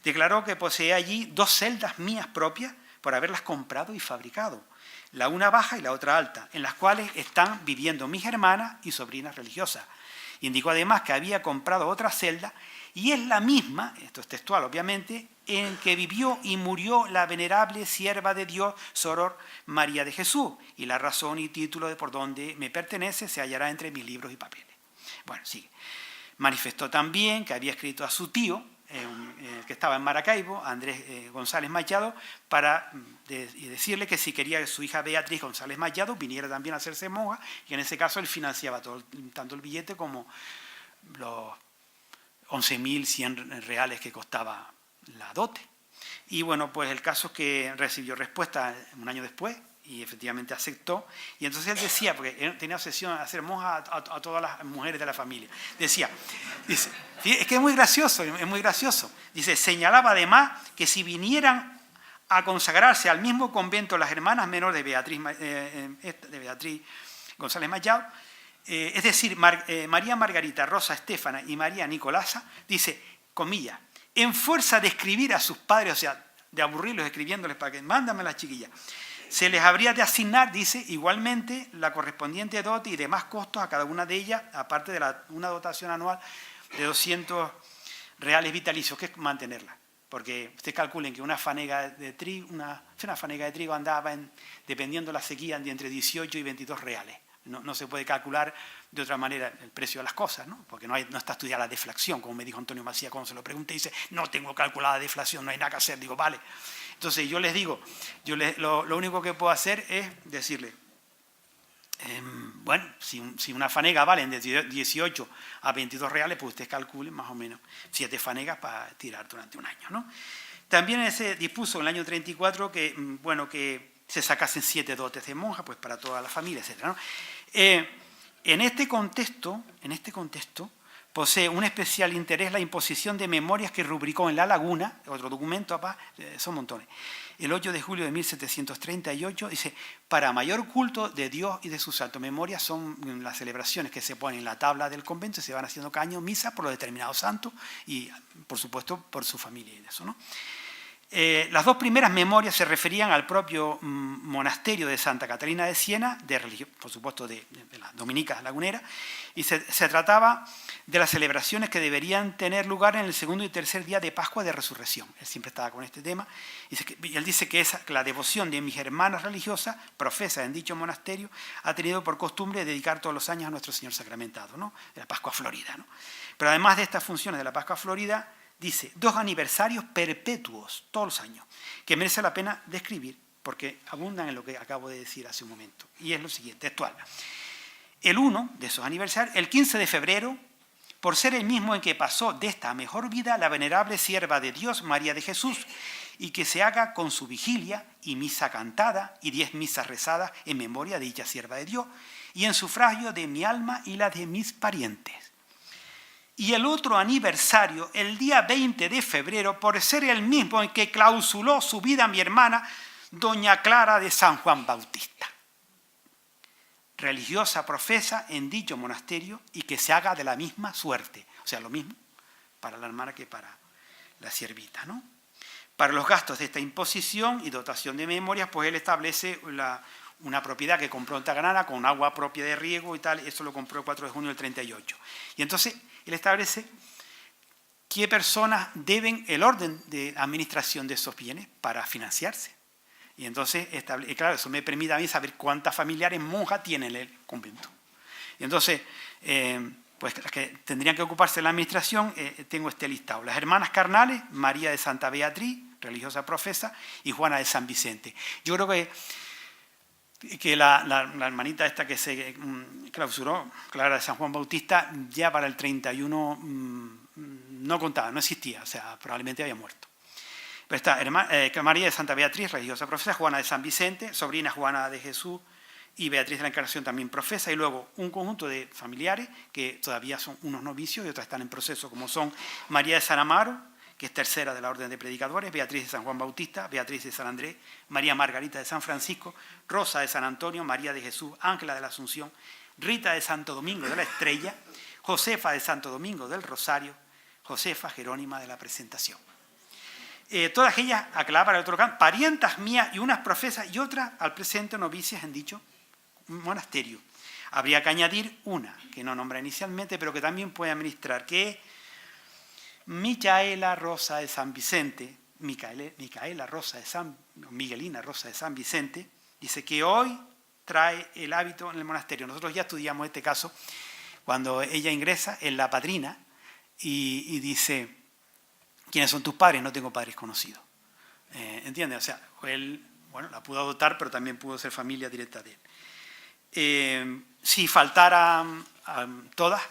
Declaró que poseía allí 2 celdas mías propias por haberlas comprado y fabricado, la una baja y la otra alta, en las cuales están viviendo mis hermanas y sobrinas religiosas. Indicó además que había comprado otra celda y es la misma, esto es textual obviamente, en que vivió y murió la venerable sierva de Dios, Soror María de Jesús, y la razón y título de por donde me pertenece se hallará entre mis libros y papeles. Bueno, sigue. Manifestó también que había escrito a su tío, que estaba en Maracaibo, Andrés González Machado, para decirle que si quería que su hija Beatriz González Machado viniera también a hacerse monja, y en ese caso él financiaba tanto el billete como los 11.100 reales que costaba la dote. Y bueno, pues el caso es que recibió respuesta un año después y efectivamente aceptó. Y entonces él decía, porque él tenía obsesión de hacer monja a todas las mujeres de la familia, dice, es que es muy gracioso, dice, señalaba además que si vinieran a consagrarse al mismo convento las hermanas menores de Beatriz González Machado, es decir, María Margarita, Rosa Estéfana y María Nicolasa, dice, comillas, en fuerza de escribir a sus padres, o sea, de aburrirlos escribiéndoles para que mándame a las chiquillas, se les habría de asignar, dice, igualmente la correspondiente dote y demás costos a cada una de ellas, aparte de una dotación anual de 200 reales vitalicios, que es mantenerla. Porque ustedes calculen que una fanega de trigo andaba, dependiendo de la sequía, de entre 18 y 22 reales. No se puede calcular de otra manera el precio de las cosas, ¿no? Porque no está estudiada la deflación, como me dijo Antonio Macías cuando se lo pregunté, dice, no tengo calculada la deflación, no hay nada que hacer. Digo, vale. Entonces yo les digo, lo único que puedo hacer es decirle, bueno, si una fanega vale de 18 a 22 reales, pues ustedes calculen más o menos 7 fanegas para tirar durante un año, ¿no? También se dispuso en el año 34 que, bueno, que se sacasen 7 dotes de monja, pues para toda la familia, etc., ¿no? En este contexto, posee un especial interés la imposición de memorias que rubricó en La Laguna, otro documento, son montones, el 8 de julio de 1738, dice, para mayor culto de Dios y de sus santos. Memorias son las celebraciones que se ponen en la tabla del convento y se van haciendo cada año misas por los determinados santos y, por supuesto, por su familia y eso, ¿no? Las dos primeras memorias se referían al propio monasterio de Santa Catalina de Siena, por supuesto de las dominicas laguneras, y se trataba de las celebraciones que deberían tener lugar en el segundo y tercer día de Pascua de Resurrección. Él siempre estaba con este tema. Y él dice que la devoción de mis hermanas religiosas, profesas en dicho monasterio, ha tenido por costumbre dedicar todos los años a nuestro Señor sacramentado, ¿no? De la Pascua Florida, ¿no? Pero además de estas funciones de la Pascua Florida, dice, 2 aniversarios perpetuos, todos los años, que merece la pena describir, porque abundan en lo que acabo de decir hace un momento. Y es lo siguiente, textual. El uno de esos aniversarios, el 15 de febrero, por ser el mismo en que pasó de esta mejor vida la venerable sierva de Dios, María de Jesús, y que se haga con su vigilia y misa cantada y 10 misas rezadas en memoria de dicha sierva de Dios, y en sufragio de mi alma y la de mis parientes. Y el otro aniversario, el día 20 de febrero, por ser el mismo en que clausuló su vida mi hermana, doña Clara de San Juan Bautista. Religiosa profesa en dicho monasterio y que se haga de la misma suerte. O sea, lo mismo para la hermana que para la siervita, ¿no? Para los gastos de esta imposición y dotación de memorias, pues él establece una propiedad que compró en Taganara con agua propia de riego y tal. Eso lo compró el 4 de junio del 38. Y entonces él establece qué personas deben el orden de administración de esos bienes para financiarse. Y entonces, claro, eso me permite a mí saber cuántas familiares monjas tienen el convento. Y entonces, pues las que tendrían que ocuparse de la administración, tengo este listado. Las hermanas carnales, María de Santa Beatriz, religiosa profesa, y Juana de San Vicente. Yo creo que la hermanita esta que se clausuró, Clara de San Juan Bautista, ya para el 31 no contaba, no existía, o sea, probablemente había muerto. Pero está María de Santa Beatriz, religiosa profesa, Juana de San Vicente, sobrina Juana de Jesús y Beatriz de la Encarnación también profesa, y luego un conjunto de familiares que todavía son unos novicios y otros están en proceso, como son María de San Amaro, que es tercera de la Orden de Predicadores, Beatriz de San Juan Bautista, Beatriz de San Andrés, María Margarita de San Francisco, Rosa de San Antonio, María de Jesús, Ángela de la Asunción, Rita de Santo Domingo de la Estrella, Josefa de Santo Domingo del Rosario, Josefa Jerónima de la Presentación. Todas ellas, aclaradas para el otro campo, parientas mías y unas profesas y otras al presente novicias en dicho monasterio. Habría que añadir una, que no nombra inicialmente, pero que también puede administrar, que es Miguelina Rosa de San Vicente, Miguelina Rosa de San Vicente, dice que hoy trae el hábito en el monasterio. Nosotros ya estudiamos este caso cuando ella ingresa en la padrina y dice, ¿quiénes son tus padres? No tengo padres conocidos. ¿Entiendes? O sea, él, bueno, la pudo adoptar, pero también pudo ser familia directa de él. Si faltaran todas,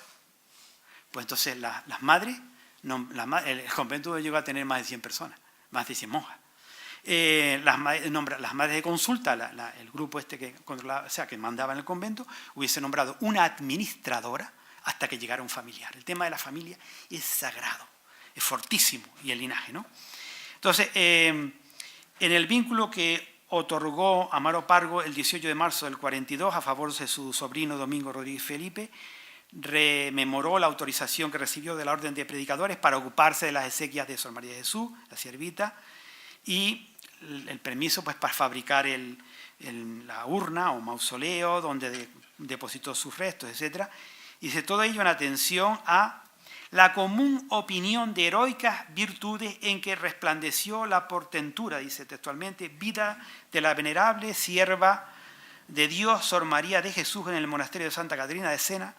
pues entonces las madres, el convento llegó a tener más de 100 personas, más de 100 monjas. Las madres de consulta, el grupo este que controlaba, o sea, que mandaba en el convento, hubiese nombrado una administradora hasta que llegara un familiar. El tema de la familia es sagrado, es fortísimo, y el linaje, ¿no? Entonces, en el vínculo que otorgó Amaro Pargo el 18 de marzo del 42 a favor de su sobrino Domingo Rodríguez Felipe, rememoró la autorización que recibió de la Orden de Predicadores para ocuparse de las exequias de Sor María de Jesús, la siervita, y el permiso pues, para fabricar la urna o mausoleo donde depositó sus restos, etc. Y dice todo ello en atención a la común opinión de heroicas virtudes en que resplandeció la portentura, dice textualmente, vida de la venerable sierva de Dios, Sor María de Jesús, en el monasterio de Santa Catarina de Siena,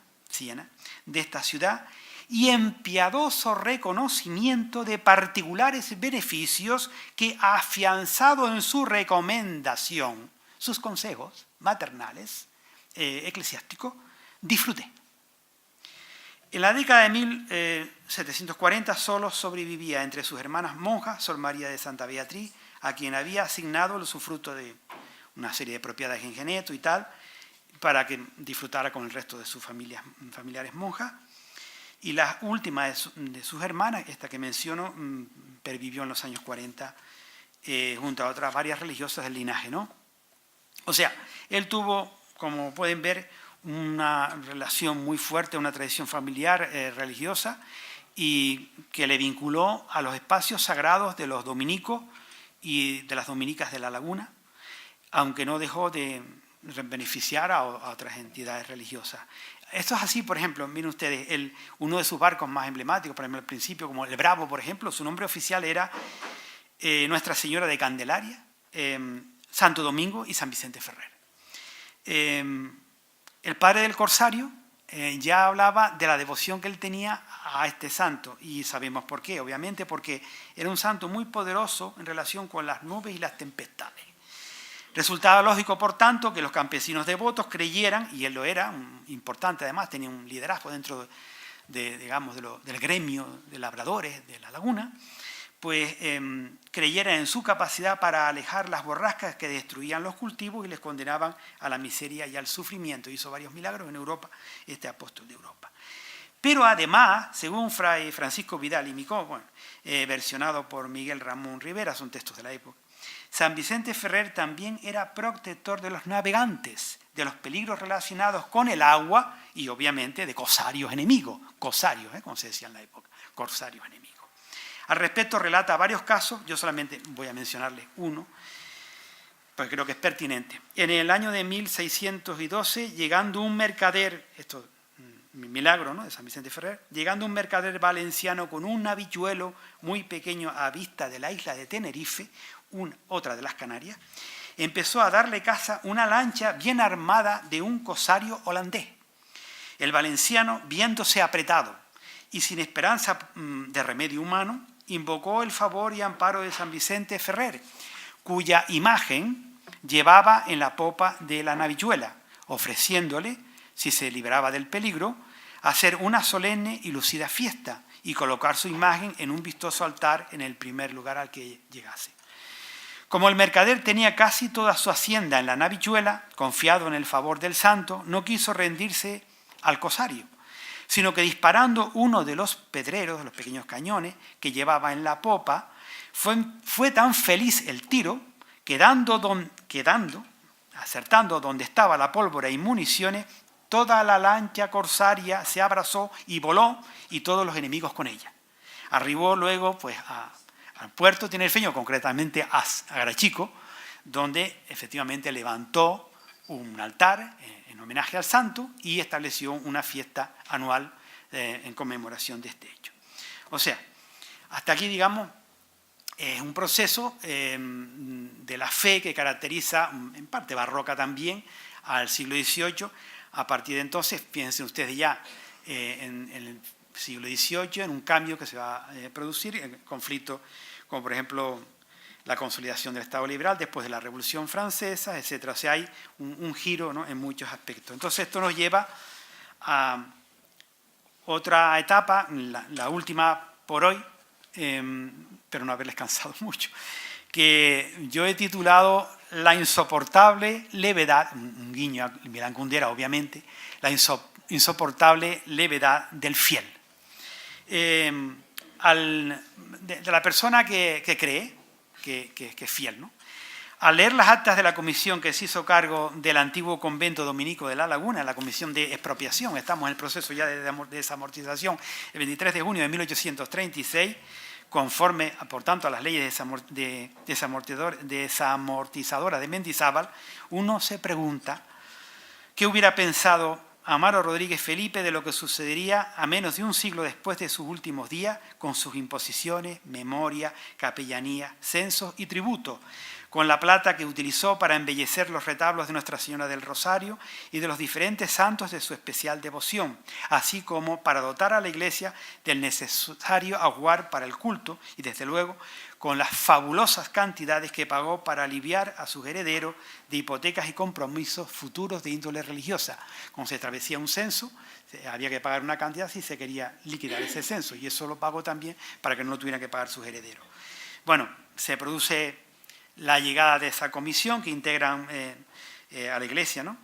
de esta ciudad, y en piadoso reconocimiento de particulares beneficios que, afianzado en su recomendación, sus consejos maternales, eclesiásticos, disfruté. En la década de 1740 solo sobrevivía entre sus hermanas monjas Sor María de Santa Beatriz, a quien había asignado el usufructo de una serie de propiedades en Geneto y tal, para que disfrutara con el resto de sus familiares monjas. Y la última de sus hermanas, esta que menciono, pervivió en los años 40 junto a otras varias religiosas del linaje, ¿no? O sea, él tuvo, como pueden ver, una relación muy fuerte, una tradición familiar religiosa y que le vinculó a los espacios sagrados de los dominicos y de las dominicas de la laguna, aunque no dejó de beneficiar a otras entidades religiosas. Esto es así, por ejemplo, miren ustedes, uno de sus barcos más emblemáticos, por ejemplo, al principio, como el Bravo, por ejemplo, su nombre oficial era Nuestra Señora de Candelaria, Santo Domingo y San Vicente Ferrer. El padre del corsario ya hablaba de la devoción que él tenía a este santo, y sabemos por qué, obviamente porque era un santo muy poderoso en relación con las nubes y las tempestades. Resultaba lógico, por tanto, que los campesinos devotos creyeran, y él lo era, importante además, tenía un liderazgo dentro digamos, del gremio de labradores de la laguna, pues creyeran en su capacidad para alejar las borrascas que destruían los cultivos y les condenaban a la miseria y al sufrimiento. Hizo varios milagros en Europa, este apóstol de Europa. Pero además, según Fray Francisco Vidal y Micó, versionado por Miguel Ramón Rivera, son textos de la época, San Vicente Ferrer también era protector de los navegantes, de los peligros relacionados con el agua y obviamente de corsarios enemigos, como se decía en la época, corsarios enemigos. Al respecto relata varios casos, yo solamente voy a mencionarles uno, porque creo que es pertinente. En el año de 1612, llegando un mercader, esto es un milagro, ¿no?, de San Vicente Ferrer, llegando un mercader valenciano con un navilluelo muy pequeño a vista de la isla de Tenerife, otra de las Canarias, empezó a darle caza una lancha bien armada de un corsario holandés. El valenciano, viéndose apretado y sin esperanza de remedio humano, invocó el favor y amparo de San Vicente Ferrer, cuya imagen llevaba en la popa de la navilluela, ofreciéndole, si se libraba del peligro, hacer una solemne y lucida fiesta y colocar su imagen en un vistoso altar en el primer lugar al que llegase. Como el mercader tenía casi toda su hacienda en la navilluela, confiado en el favor del santo, no quiso rendirse al corsario, sino que disparando uno de los pedreros, de los pequeños cañones que llevaba en la popa, fue tan feliz el tiro que acertando donde estaba la pólvora y municiones, toda la lancha corsaria se abrazó y voló, y todos los enemigos con ella. Arribó luego pues al puerto tinerfeño, concretamente a Garachico, donde efectivamente levantó un altar en homenaje al santo y estableció una fiesta anual en conmemoración de este hecho. O sea, hasta aquí, digamos, es un proceso de la fe que caracteriza, en parte barroca también, al siglo XVIII. A partir de entonces, piensen ustedes ya en el siglo XVIII, en un cambio que se va a producir, en conflicto como por ejemplo la consolidación del Estado liberal después de la Revolución Francesa, etc. O sea, hay un giro, ¿no?, en muchos aspectos. Entonces esto nos lleva a otra etapa, la última por hoy, pero no haberles cansado mucho, que yo he titulado La insoportable levedad, un guiño a Milán Kundera, obviamente, la insoportable levedad del fiel. De la persona que cree, que es fiel, ¿no? Al leer las actas de la comisión que se hizo cargo del antiguo convento dominico de La Laguna, la comisión de expropiación, estamos en el proceso ya de desamortización, el 23 de junio de 1836, conforme, por tanto, a las leyes desamortizadoras de Mendizábal, uno se pregunta qué hubiera pensado Amaro Rodríguez Felipe de lo que sucedería a menos de un siglo después de sus últimos días con sus imposiciones, memoria, capellanía, censos y tributos, con la plata que utilizó para embellecer los retablos de Nuestra Señora del Rosario y de los diferentes santos de su especial devoción, así como para dotar a la Iglesia del necesario ajuar para el culto y, desde luego, con las fabulosas cantidades que pagó para aliviar a sus herederos de hipotecas y compromisos futuros de índole religiosa. Cuando se establecía un censo, había que pagar una cantidad si se quería liquidar ese censo, y eso lo pagó también para que no tuvieran que pagar sus herederos. Bueno, se produce la llegada de esa comisión que integran a la Iglesia, ¿no?,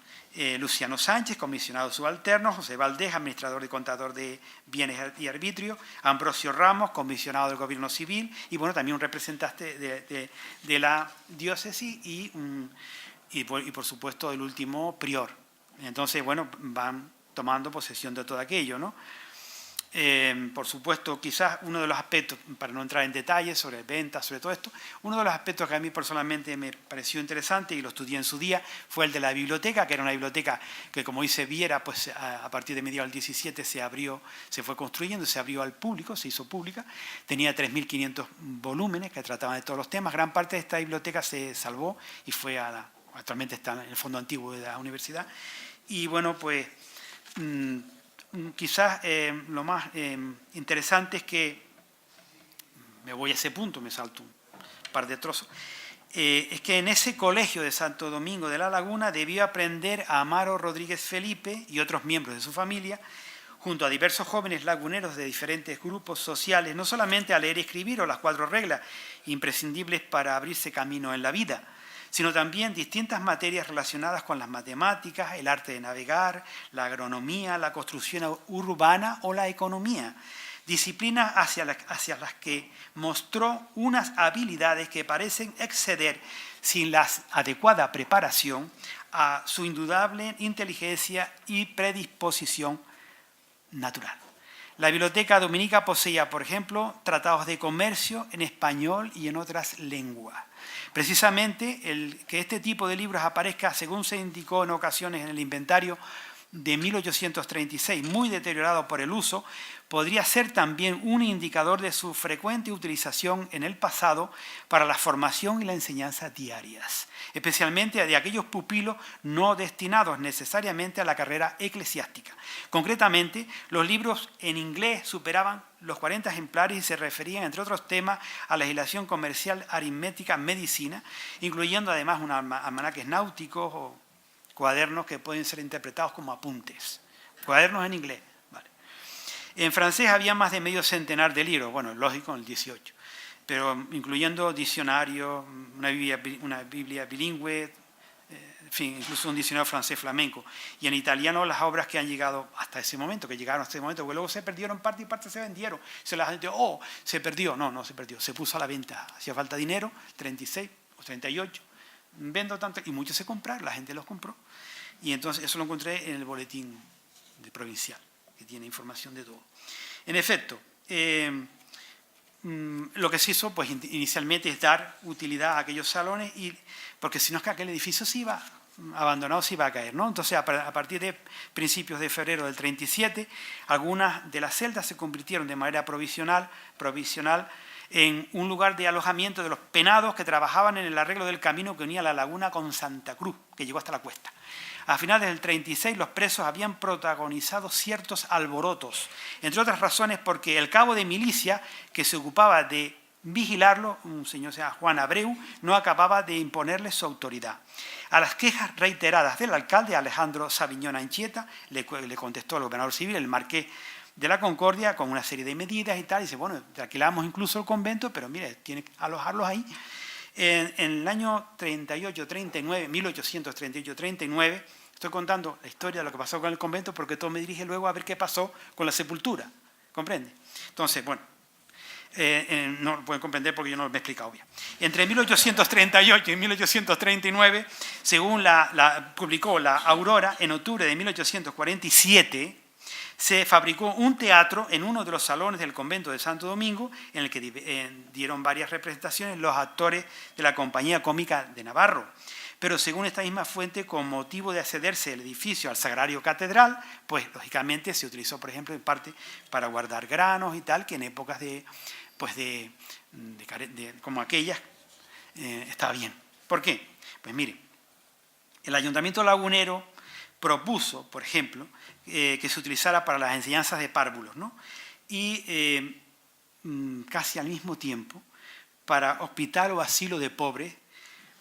Luciano Sánchez, comisionado subalterno, José Valdés, administrador y contador de bienes y arbitrio, Ambrosio Ramos, comisionado del gobierno civil, y bueno, también un representante de la diócesis y por supuesto el último prior. Entonces, bueno, van tomando posesión de todo aquello, ¿no? Por supuesto, quizás uno de los aspectos, para no entrar en detalles sobre ventas, sobre todo esto, uno de los aspectos que a mí personalmente me pareció interesante y lo estudié en su día fue el de la biblioteca, que era una biblioteca que, como dice Viera, pues a partir de mediados del 17 se fue construyendo, se abrió al público, se hizo pública, tenía 3.500 volúmenes que trataban de todos los temas. Gran parte de esta biblioteca se salvó y fue actualmente está en el fondo antiguo de la universidad. Y bueno, pues quizás lo más interesante es que, me voy a ese punto, me salto un par de trozos, es que en ese colegio de Santo Domingo de la Laguna debió aprender a Amaro Rodríguez Felipe y otros miembros de su familia, junto a diversos jóvenes laguneros de diferentes grupos sociales, no solamente a leer y escribir o las 4 reglas imprescindibles para abrirse camino en la vida, sino también distintas materias relacionadas con las matemáticas, el arte de navegar, la agronomía, la construcción urbana o la economía, disciplinas hacia las que mostró unas habilidades que parecen exceder, sin la adecuada preparación, a su indudable inteligencia y predisposición natural. La Biblioteca Dominica poseía, por ejemplo, tratados de comercio en español y en otras lenguas. Precisamente que este tipo de libros aparezca, según se indicó en ocasiones en el inventario de 1836, muy deteriorado por el uso, podría ser también un indicador de su frecuente utilización en el pasado para la formación y la enseñanza diarias, especialmente de aquellos pupilos no destinados necesariamente a la carrera eclesiástica. Concretamente, los libros en inglés superaban los 40 ejemplares y se referían, entre otros temas, a legislación comercial, aritmética, medicina, incluyendo además unos almanaques náuticos o cuadernos que pueden ser interpretados como apuntes. Cuadernos en inglés. Vale. En francés había más de medio centenar de libros, bueno, lógico, en el 18, pero incluyendo diccionarios, una Biblia bilingüe, en fin, incluso un diccionario francés flamenco. Y en italiano las obras que han llegado hasta ese momento, que llegaron hasta ese momento, porque luego se perdieron parte y parte se vendieron. La gente, se perdió. No se perdió, se puso a la venta. Hacía falta dinero, 36 o 38. Vendo tanto, y muchos se compraron, la gente los compró. Y entonces eso lo encontré en el boletín provincial, que tiene información de todo. En efecto, lo que se hizo pues, inicialmente es dar utilidad a aquellos salones, porque si no es que aquel edificio se iba abandonado, se iba a caer, ¿no? Entonces, a partir de principios de febrero del 37, algunas de las celdas se convirtieron de manera provisional en un lugar de alojamiento de los penados que trabajaban en el arreglo del camino que unía la laguna con Santa Cruz, que llegó hasta la cuesta. A finales del 36, los presos habían protagonizado ciertos alborotos, entre otras razones porque el cabo de milicia que se ocupaba de vigilarlo, un señor se llama Juan Abreu, no acababa de imponerle su autoridad. A las quejas reiteradas del alcalde Alejandro Sabiñón Anchieta le contestó el gobernador civil, el marqués de la Concordia, con una serie de medidas y tal, y dice, bueno, te alquilamos incluso el convento, pero mire, tiene que alojarlos ahí. En el año 38-39, 1838-39, estoy contando la historia de lo que pasó con el convento porque todo me dirige luego a ver qué pasó con la sepultura, ¿comprende? Entonces, bueno, no lo pueden comprender porque yo no lo he explicado bien. Entre 1838 y 1839, según publicó la Aurora, en octubre de 1847, se fabricó un teatro en uno de los salones del convento de Santo Domingo, en el que dieron varias representaciones los actores de la Compañía Cómica de Navarro. Pero según esta misma fuente, con motivo de accederse el edificio al Sagrario Catedral, pues lógicamente se utilizó, por ejemplo, en parte para guardar granos y tal, que en épocas como aquellas estaba bien. ¿Por qué? Pues mire, el Ayuntamiento Lagunero propuso, por ejemplo, que se utilizara para las enseñanzas de párvulos, ¿no? Y casi al mismo tiempo para hospital o asilo de pobres,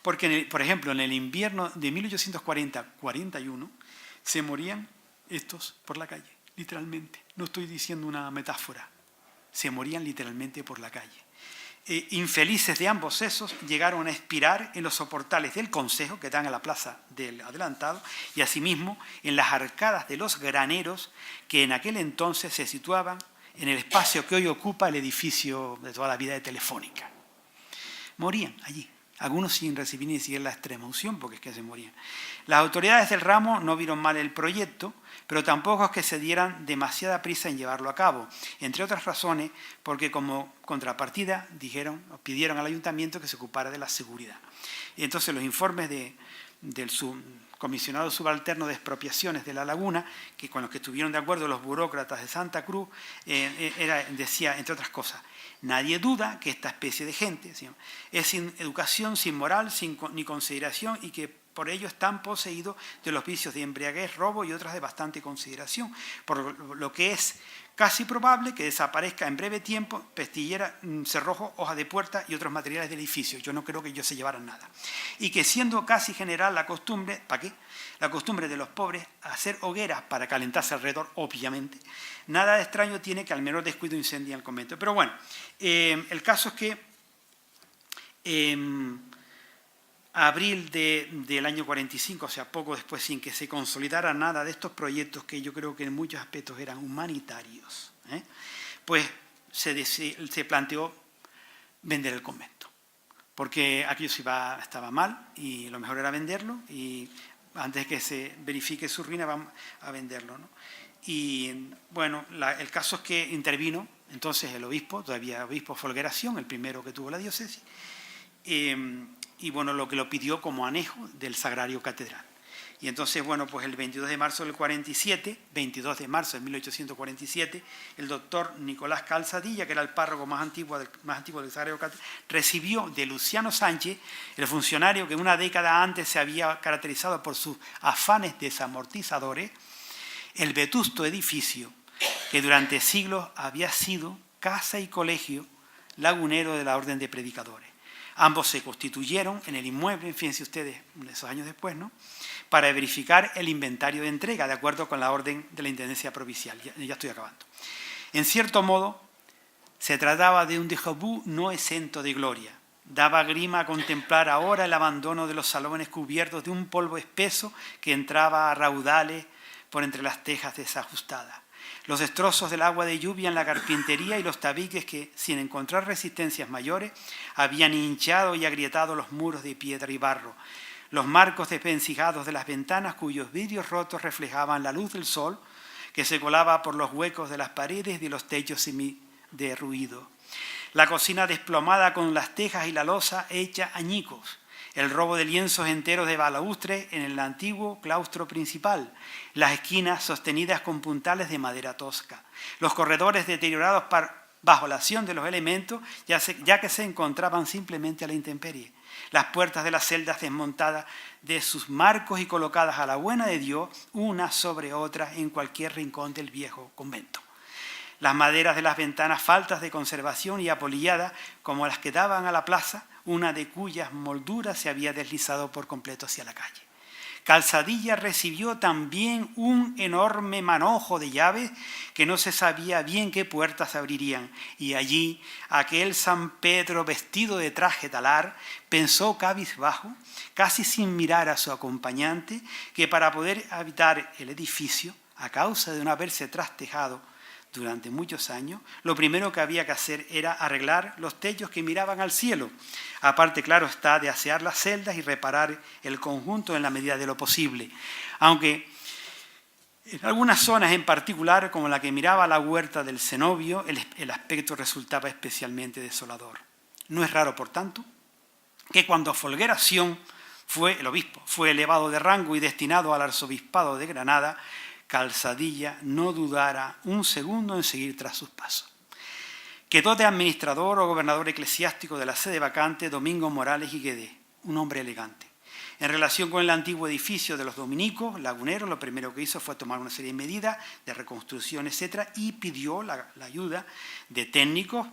porque, por ejemplo, en el invierno de 1840-41 se morían estos por la calle, literalmente. No estoy diciendo una metáfora, se morían literalmente por la calle. infelices de ambos sexos llegaron a expirar en los soportales del concejo que dan a la plaza del Adelantado y asimismo en las arcadas de los graneros que en aquel entonces se situaban en el espacio que hoy ocupa el edificio de toda la vida de Telefónica. Morían allí, algunos sin recibir ni siquiera la extrema unción porque es que se morían. Las autoridades del ramo no vieron mal el proyecto, pero tampoco es que se dieran demasiada prisa en llevarlo a cabo, entre otras razones porque como contrapartida pidieron al ayuntamiento que se ocupara de la seguridad. Y entonces los informes del comisionado subalterno de expropiaciones de la laguna, que con los que estuvieron de acuerdo los burócratas de Santa Cruz, decía, entre otras cosas, nadie duda que esta especie de gente es sin educación, sin moral, ni consideración y que por ello están poseídos de los vicios de embriaguez, robo y otras de bastante consideración, por lo que es casi probable que desaparezca en breve tiempo pestillera, cerrojo, hoja de puerta y otros materiales del edificio. Yo no creo que ellos se llevaran nada. Y que siendo casi general la costumbre, ¿para qué? La costumbre de los pobres hacer hogueras para calentarse alrededor, obviamente, nada de extraño tiene que al menor descuido incendien el convento. Pero bueno, el caso es que abril del año 45, o sea, poco después, sin que se consolidara nada de estos proyectos que yo creo que en muchos aspectos eran humanitarios, pues se planteó vender el convento, porque aquello estaba mal y lo mejor era venderlo y antes de que se verifique su ruina vamos a venderlo, ¿no? Y bueno, el caso es que intervino entonces el obispo, todavía obispo Folgueración, el primero que tuvo la diócesis, y bueno, lo que lo pidió como anejo del Sagrario Catedral. Y entonces, bueno, pues el 22 de marzo del 47, 22 de marzo de 1847, el doctor Nicolás Calzadilla, que era el párroco más antiguo del Sagrario Catedral, recibió de Luciano Sánchez, el funcionario que una década antes se había caracterizado por sus afanes desamortizadores, el vetusto edificio que durante siglos había sido casa y colegio lagunero de la Orden de Predicadores. Ambos se constituyeron en el inmueble, fíjense ustedes, esos años después, ¿no?, para verificar el inventario de entrega, de acuerdo con la orden de la Intendencia Provincial. Ya estoy acabando. En cierto modo, se trataba de un déjà vu no exento de gloria. Daba grima contemplar ahora el abandono de los salones cubiertos de un polvo espeso que entraba a raudales por entre las tejas desajustadas. Los destrozos del agua de lluvia en la carpintería y los tabiques que, sin encontrar resistencias mayores, habían hinchado y agrietado los muros de piedra y barro. Los marcos desvencijados de las ventanas cuyos vidrios rotos reflejaban la luz del sol que se colaba por los huecos de las paredes y los techos semiderruidos. La cocina desplomada con las tejas y la loza hecha añicos. El robo de lienzos enteros de balaustre en el antiguo claustro principal, las esquinas sostenidas con puntales de madera tosca, los corredores deteriorados bajo la acción de los elementos, ya que se encontraban simplemente a la intemperie, las puertas de las celdas desmontadas de sus marcos y colocadas a la buena de Dios, una sobre otra en cualquier rincón del viejo convento. Las maderas de las ventanas faltas de conservación y apolilladas como las que daban a la plaza, una de cuyas molduras se había deslizado por completo hacia la calle. Calzadilla recibió también un enorme manojo de llaves que no se sabía bien qué puertas abrirían, y allí aquel San Pedro vestido de traje talar pensó cabizbajo, casi sin mirar a su acompañante, que para poder habitar el edificio, a causa de no haberse trastejado durante muchos años, lo primero que había que hacer era arreglar los techos que miraban al cielo. Aparte, claro está, de asear las celdas y reparar el conjunto en la medida de lo posible. Aunque en algunas zonas en particular, como la que miraba la huerta del cenobio, el aspecto resultaba especialmente desolador. No es raro, por tanto, que cuando Folgueración el obispo, fue elevado de rango y destinado al arzobispado de Granada, Calzadilla no dudara un segundo en seguir tras sus pasos. Quedó de administrador o gobernador eclesiástico de la sede vacante Domingo Morales y Guedé, un hombre elegante. En relación con el antiguo edificio de los dominicos, laguneros, lo primero que hizo fue tomar una serie de medidas de reconstrucción, etc., y pidió la ayuda de técnicos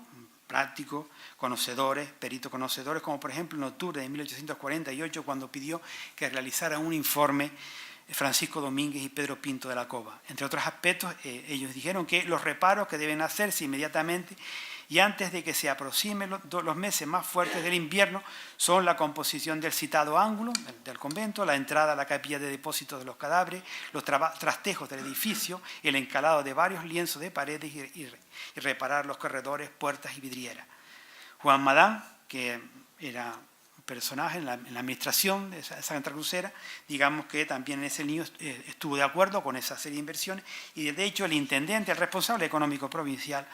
prácticos, conocedores, peritos conocedores, como por ejemplo en octubre de 1848, cuando pidió que realizara un informe Francisco Domínguez y Pedro Pinto de la Cova. Entre otros aspectos, ellos dijeron que los reparos que deben hacerse inmediatamente y antes de que se aproximen los meses más fuertes del invierno, son la composición del citado ángulo del convento, la entrada a la capilla de depósito de los cadáveres, los trastejos del edificio, el encalado de varios lienzos de paredes y reparar los corredores, puertas y vidrieras. Juan Madán, que era personaje en la administración de esa Santa Crucera, digamos que también en ese lío estuvo de acuerdo con esa serie de inversiones y de hecho el intendente, el responsable económico provincial,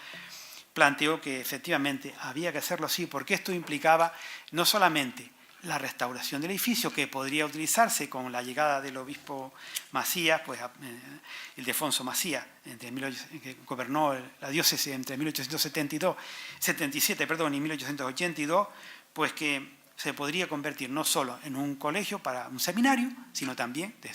planteó que efectivamente había que hacerlo así porque esto implicaba no solamente la restauración del edificio que podría utilizarse con la llegada del obispo Macías, pues Ildefonso Macías, que gobernó la diócesis entre 1877 y 1882, pues que se podría convertir no solo en un colegio para un seminario, sino también, de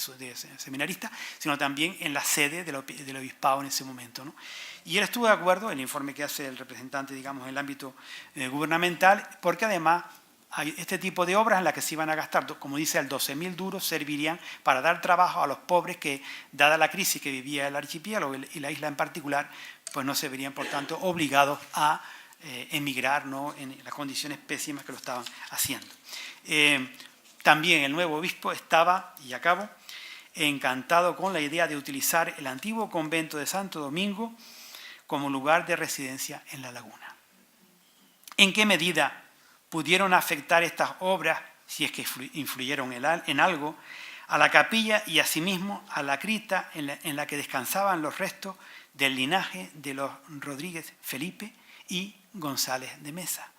seminarista, sino también en la sede del obispado en ese momento, ¿no? Y él estuvo de acuerdo, el informe que hace el representante, digamos, en el ámbito gubernamental, porque además hay este tipo de obras en las que se iban a gastar, como dice, el 12.000 duros servirían para dar trabajo a los pobres que, dada la crisis que vivía el archipiélago y la isla en particular, pues no se verían, por tanto, obligados a emigrar, ¿no?, en las condiciones pésimas que lo estaban haciendo. También el nuevo obispo estaba, y acabo, encantado con la idea de utilizar el antiguo convento de Santo Domingo como lugar de residencia en la laguna. ¿En qué medida pudieron afectar estas obras, si es que influyeron en algo, a la capilla y asimismo a la cripta en la que descansaban los restos del linaje de los Rodríguez Felipe y González de Mesa?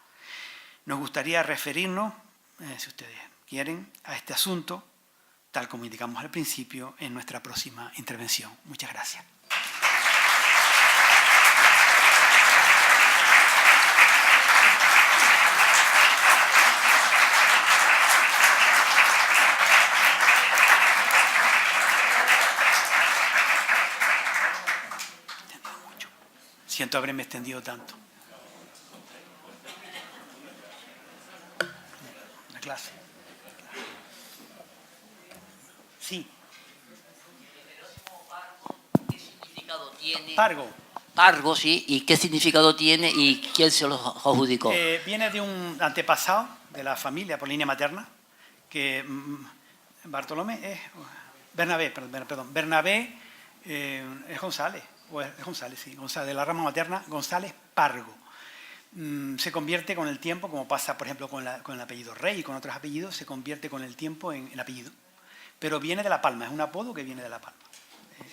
Nos gustaría referirnos, si ustedes quieren, a este asunto, tal como indicamos al principio, en nuestra próxima intervención. Muchas gracias. Siento haberme extendido tanto. La clase. Sí. ¿Qué significado tiene? Pargo. Pargo, sí. ¿Y qué significado tiene y quién se lo adjudicó? Viene de un antepasado de la familia por línea materna, que Bernabé es González. Es González, sí, González, de la rama materna, González Pargo. Se convierte con el tiempo, como pasa, por ejemplo, con el apellido Rey y con otros apellidos, se convierte con el tiempo en el apellido. Pero viene de La Palma, es un apodo que viene de La Palma.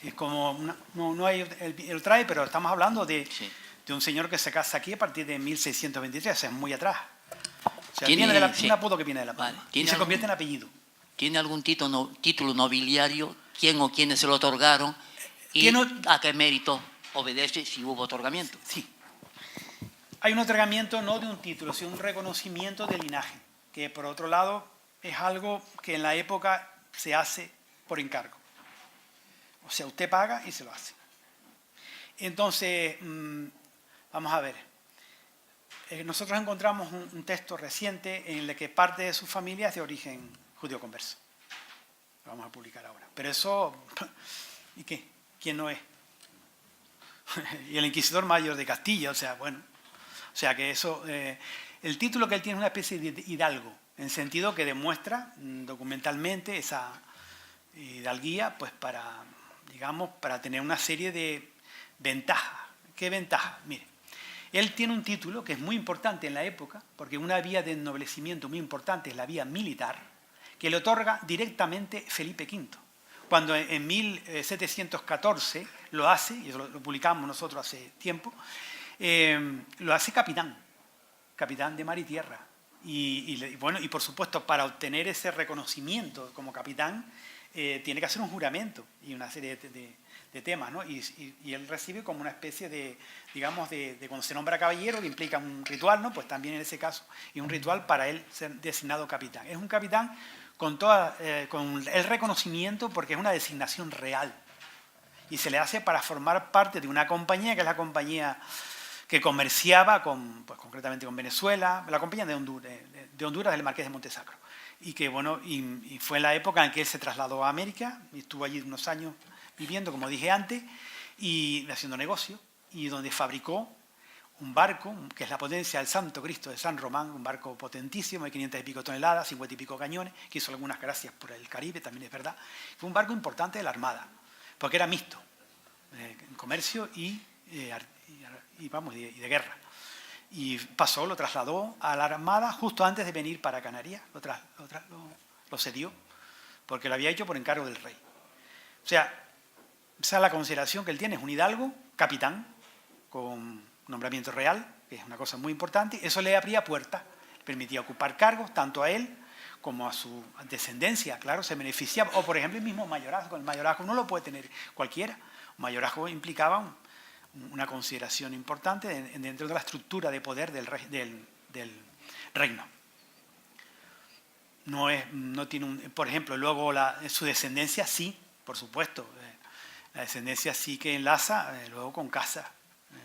Es como, no hay el trae, pero estamos hablando de un señor que se casa aquí a partir de 1623, o sea, es muy atrás. O sea, viene un apodo que viene de La Palma, vale. Y se convierte en apellido. ¿Tiene algún título nobiliario? ¿Quién o quiénes se lo otorgaron? ¿Y a qué mérito obedece si hubo otorgamiento? Sí. Hay un otorgamiento no de un título, sino un reconocimiento de linaje, que por otro lado es algo que en la época se hace por encargo. O sea, usted paga y se lo hace. Entonces, vamos a ver. Nosotros encontramos un texto reciente en el que parte de su familia es de origen judío converso. Lo vamos a publicar ahora. Pero eso, ¿y qué? ¿Quién no es? Y el inquisidor mayor de Castilla, o sea, bueno. O sea que eso, el título que él tiene es una especie de hidalgo, en sentido que demuestra documentalmente esa hidalguía, pues para, digamos, para tener una serie de ventajas. ¿Qué ventajas? Mire, él tiene un título que es muy importante en la época, porque una vía de ennoblecimiento muy importante es la vía militar, que le otorga directamente Felipe V. Cuando en 1714 lo hace, y lo publicamos nosotros hace tiempo, lo hace capitán de mar y tierra. Y bueno, y por supuesto, para obtener ese reconocimiento como capitán, tiene que hacer un juramento y una serie de temas, ¿no? Y él recibe como una especie de, digamos, de cuando se nombra caballero, que implica un ritual, ¿no? Pues también en ese caso, y un ritual para él ser designado capitán. Es un capitán con el reconocimiento porque es una designación real y se le hace para formar parte de una compañía que es la compañía que comerciaba pues concretamente con Venezuela, la compañía de Honduras del Marqués de Montesacro, y que bueno, y fue la época en que él se trasladó a América y estuvo allí unos años viviendo, como dije antes, y haciendo negocio, y donde fabricó un barco, que es la potencia del Santo Cristo de San Román, un barco potentísimo de 500 y pico toneladas, 50 y pico cañones, que hizo algunas gracias por el Caribe, también es verdad. Fue un barco importante de la Armada, porque era mixto, en comercio y de guerra. Y lo trasladó a la Armada justo antes de venir para Canarias, lo cedió, porque lo había hecho por encargo del rey. O sea, esa es la consideración que él tiene, es un hidalgo, capitán, con nombramiento real, que es una cosa muy importante. Eso le abría puertas, le permitía ocupar cargos, tanto a él como a su descendencia, claro, se beneficiaba. O, por ejemplo, el mismo mayorazgo. El mayorazgo no lo puede tener cualquiera. Un mayorazgo implicaba una consideración importante dentro de la estructura de poder del reino. No tiene por ejemplo, luego su descendencia sí, por supuesto. La descendencia sí que enlaza luego con casas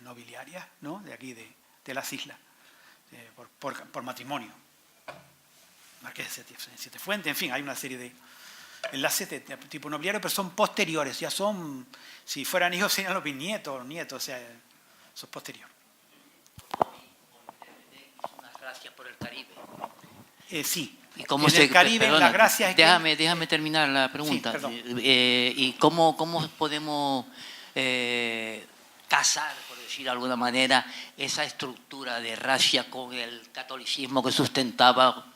nobiliarias, ¿no? De aquí, de las islas, por matrimonio. Marqués de Siete Fuentes, en fin, hay una serie de enlaces de tipo nobiliario, pero son posteriores, ya son, si fueran hijos serían los bisnietos, nietos, o sea, eso es posterior. Unas gracias por el Caribe. Sí. ¿Y cómo en el Caribe, perdona, las gracias... Déjame terminar la pregunta. Sí, ¿Y cómo podemos casar, por decir de alguna manera, esa estructura de racia con el catolicismo que sustentaba?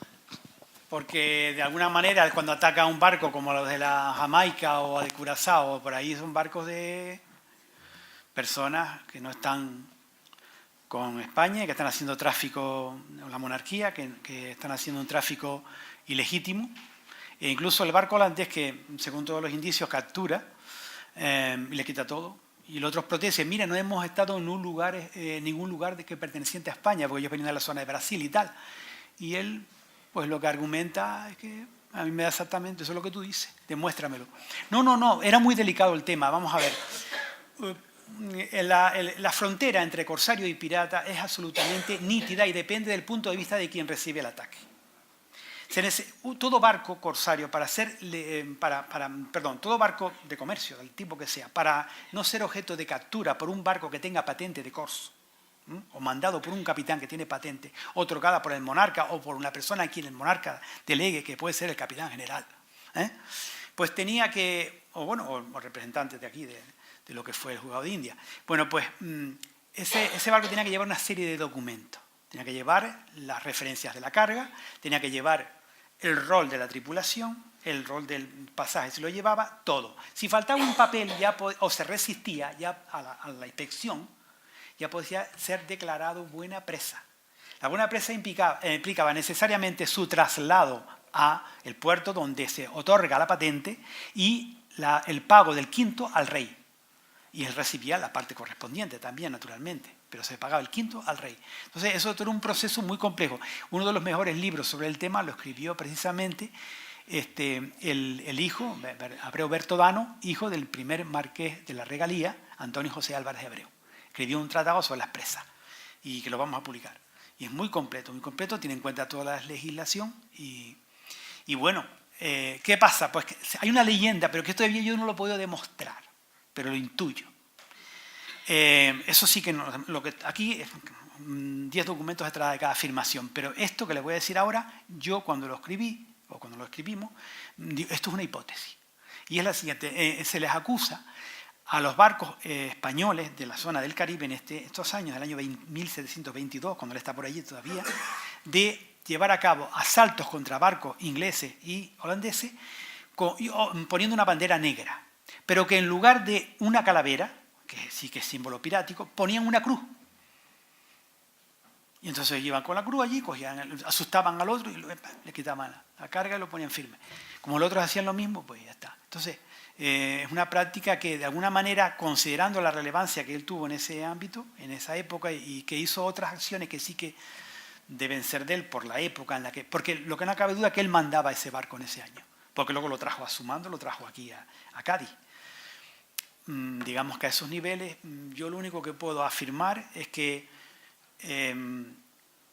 Porque de alguna manera cuando ataca un barco como los de la Jamaica o de Curazao, por ahí son barcos de personas que no están con España, que están haciendo tráfico, la monarquía, que están haciendo un tráfico ilegítimo. E incluso el barco holandés que, según todos los indicios, captura y le quita todo. Y los otros protestan, mira, no hemos estado en ningún lugar que perteneciente a España, porque ellos venían de la zona de Brasil y tal. Y él, pues lo que argumenta es que a mí me da exactamente eso es lo que tú dices, demuéstramelo. No, era muy delicado el tema, vamos a ver. La frontera entre corsario y pirata es absolutamente nítida y depende del punto de vista de quien recibe el ataque. Todo barco corsario todo barco de comercio, del tipo que sea, para no ser objeto de captura por un barco que tenga patente de corso, o mandado por un capitán que tiene patente, otorgada por el monarca o por una persona a quien el monarca delegue, que puede ser el capitán general, pues tenía que, o representantes de aquí, de lo que fue el juzgado de India. Bueno, pues ese barco tenía que llevar una serie de documentos. Tenía que llevar las referencias de la carga, tenía que llevar el rol de la tripulación, el rol del pasaje, se lo llevaba todo. Si faltaba un papel o se resistía ya a la inspección, ya podía ser declarado buena presa. La buena presa implicaba necesariamente su traslado a el puerto donde se otorga la patente y el pago del quinto al rey. Y él recibía la parte correspondiente también, naturalmente, pero se pagaba el quinto al rey. Entonces, eso era un proceso muy complejo. Uno de los mejores libros sobre el tema lo escribió precisamente el hijo, Abreu Bertodano, hijo del primer marqués de la regalía, Antonio José Álvarez de Abreu. Escribió un tratado sobre las presas y que lo vamos a publicar. Y es muy completo, tiene en cuenta toda la legislación y bueno, ¿qué pasa? Pues que hay una leyenda, pero que todavía yo no lo puedo demostrar, pero lo intuyo. Eso sí que no, aquí 10 documentos detrás de cada afirmación, pero esto que les voy a decir ahora, yo cuando lo escribí, o cuando lo escribimos, esto es una hipótesis. Y es la siguiente, se les acusa a los barcos españoles de la zona del Caribe en estos años, del año 1722, cuando él está por allí todavía, de llevar a cabo asaltos contra barcos ingleses y holandeses poniendo una bandera negra, pero que en lugar de una calavera, que sí que es símbolo pirático, ponían una cruz. Y entonces iban con la cruz allí, asustaban al otro y le quitaban la carga y lo ponían firme. Como los otros hacían lo mismo, pues ya está. Entonces, es una práctica que de alguna manera, considerando la relevancia que él tuvo en ese ámbito, en esa época, y que hizo otras acciones que sí que deben ser de él por la época en la que... Porque lo que no cabe duda es que él mandaba ese barco en ese año, porque luego lo trajo a su mando, lo trajo aquí a Cádiz. Digamos que a esos niveles, yo lo único que puedo afirmar es que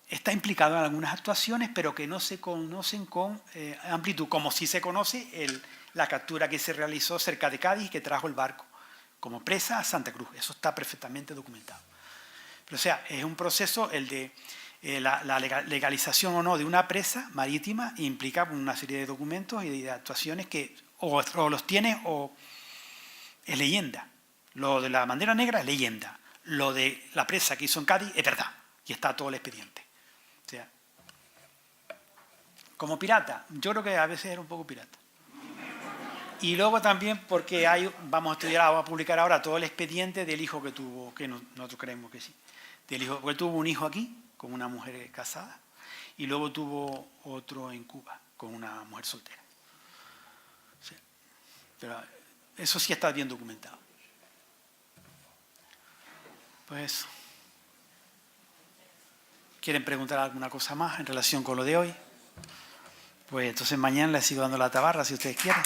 está implicado en algunas actuaciones, pero que no se conocen con amplitud, como sí se conoce la captura que se realizó cerca de Cádiz, que trajo el barco como presa a Santa Cruz. Eso está perfectamente documentado. Pero, o sea, es un proceso el de la legalización o no de una presa marítima implica una serie de documentos y de actuaciones que o los tienes o es leyenda. Lo de la bandera negra es leyenda. Lo de la presa que hizo en Cádiz es verdad. Y está todo el expediente. O sea, como pirata, yo creo que a veces era un poco pirata. Y luego también porque vamos a publicar ahora todo el expediente del hijo que tuvo, que nosotros creemos que sí. Del hijo, porque tuvo un hijo aquí, con una mujer casada, y luego tuvo otro en Cuba, con una mujer soltera. Sí. Pero eso sí está bien documentado. Pues eso. ¿Quieren preguntar alguna cosa más en relación con lo de hoy? Pues entonces mañana les sigo dando la tabarra si ustedes quieren.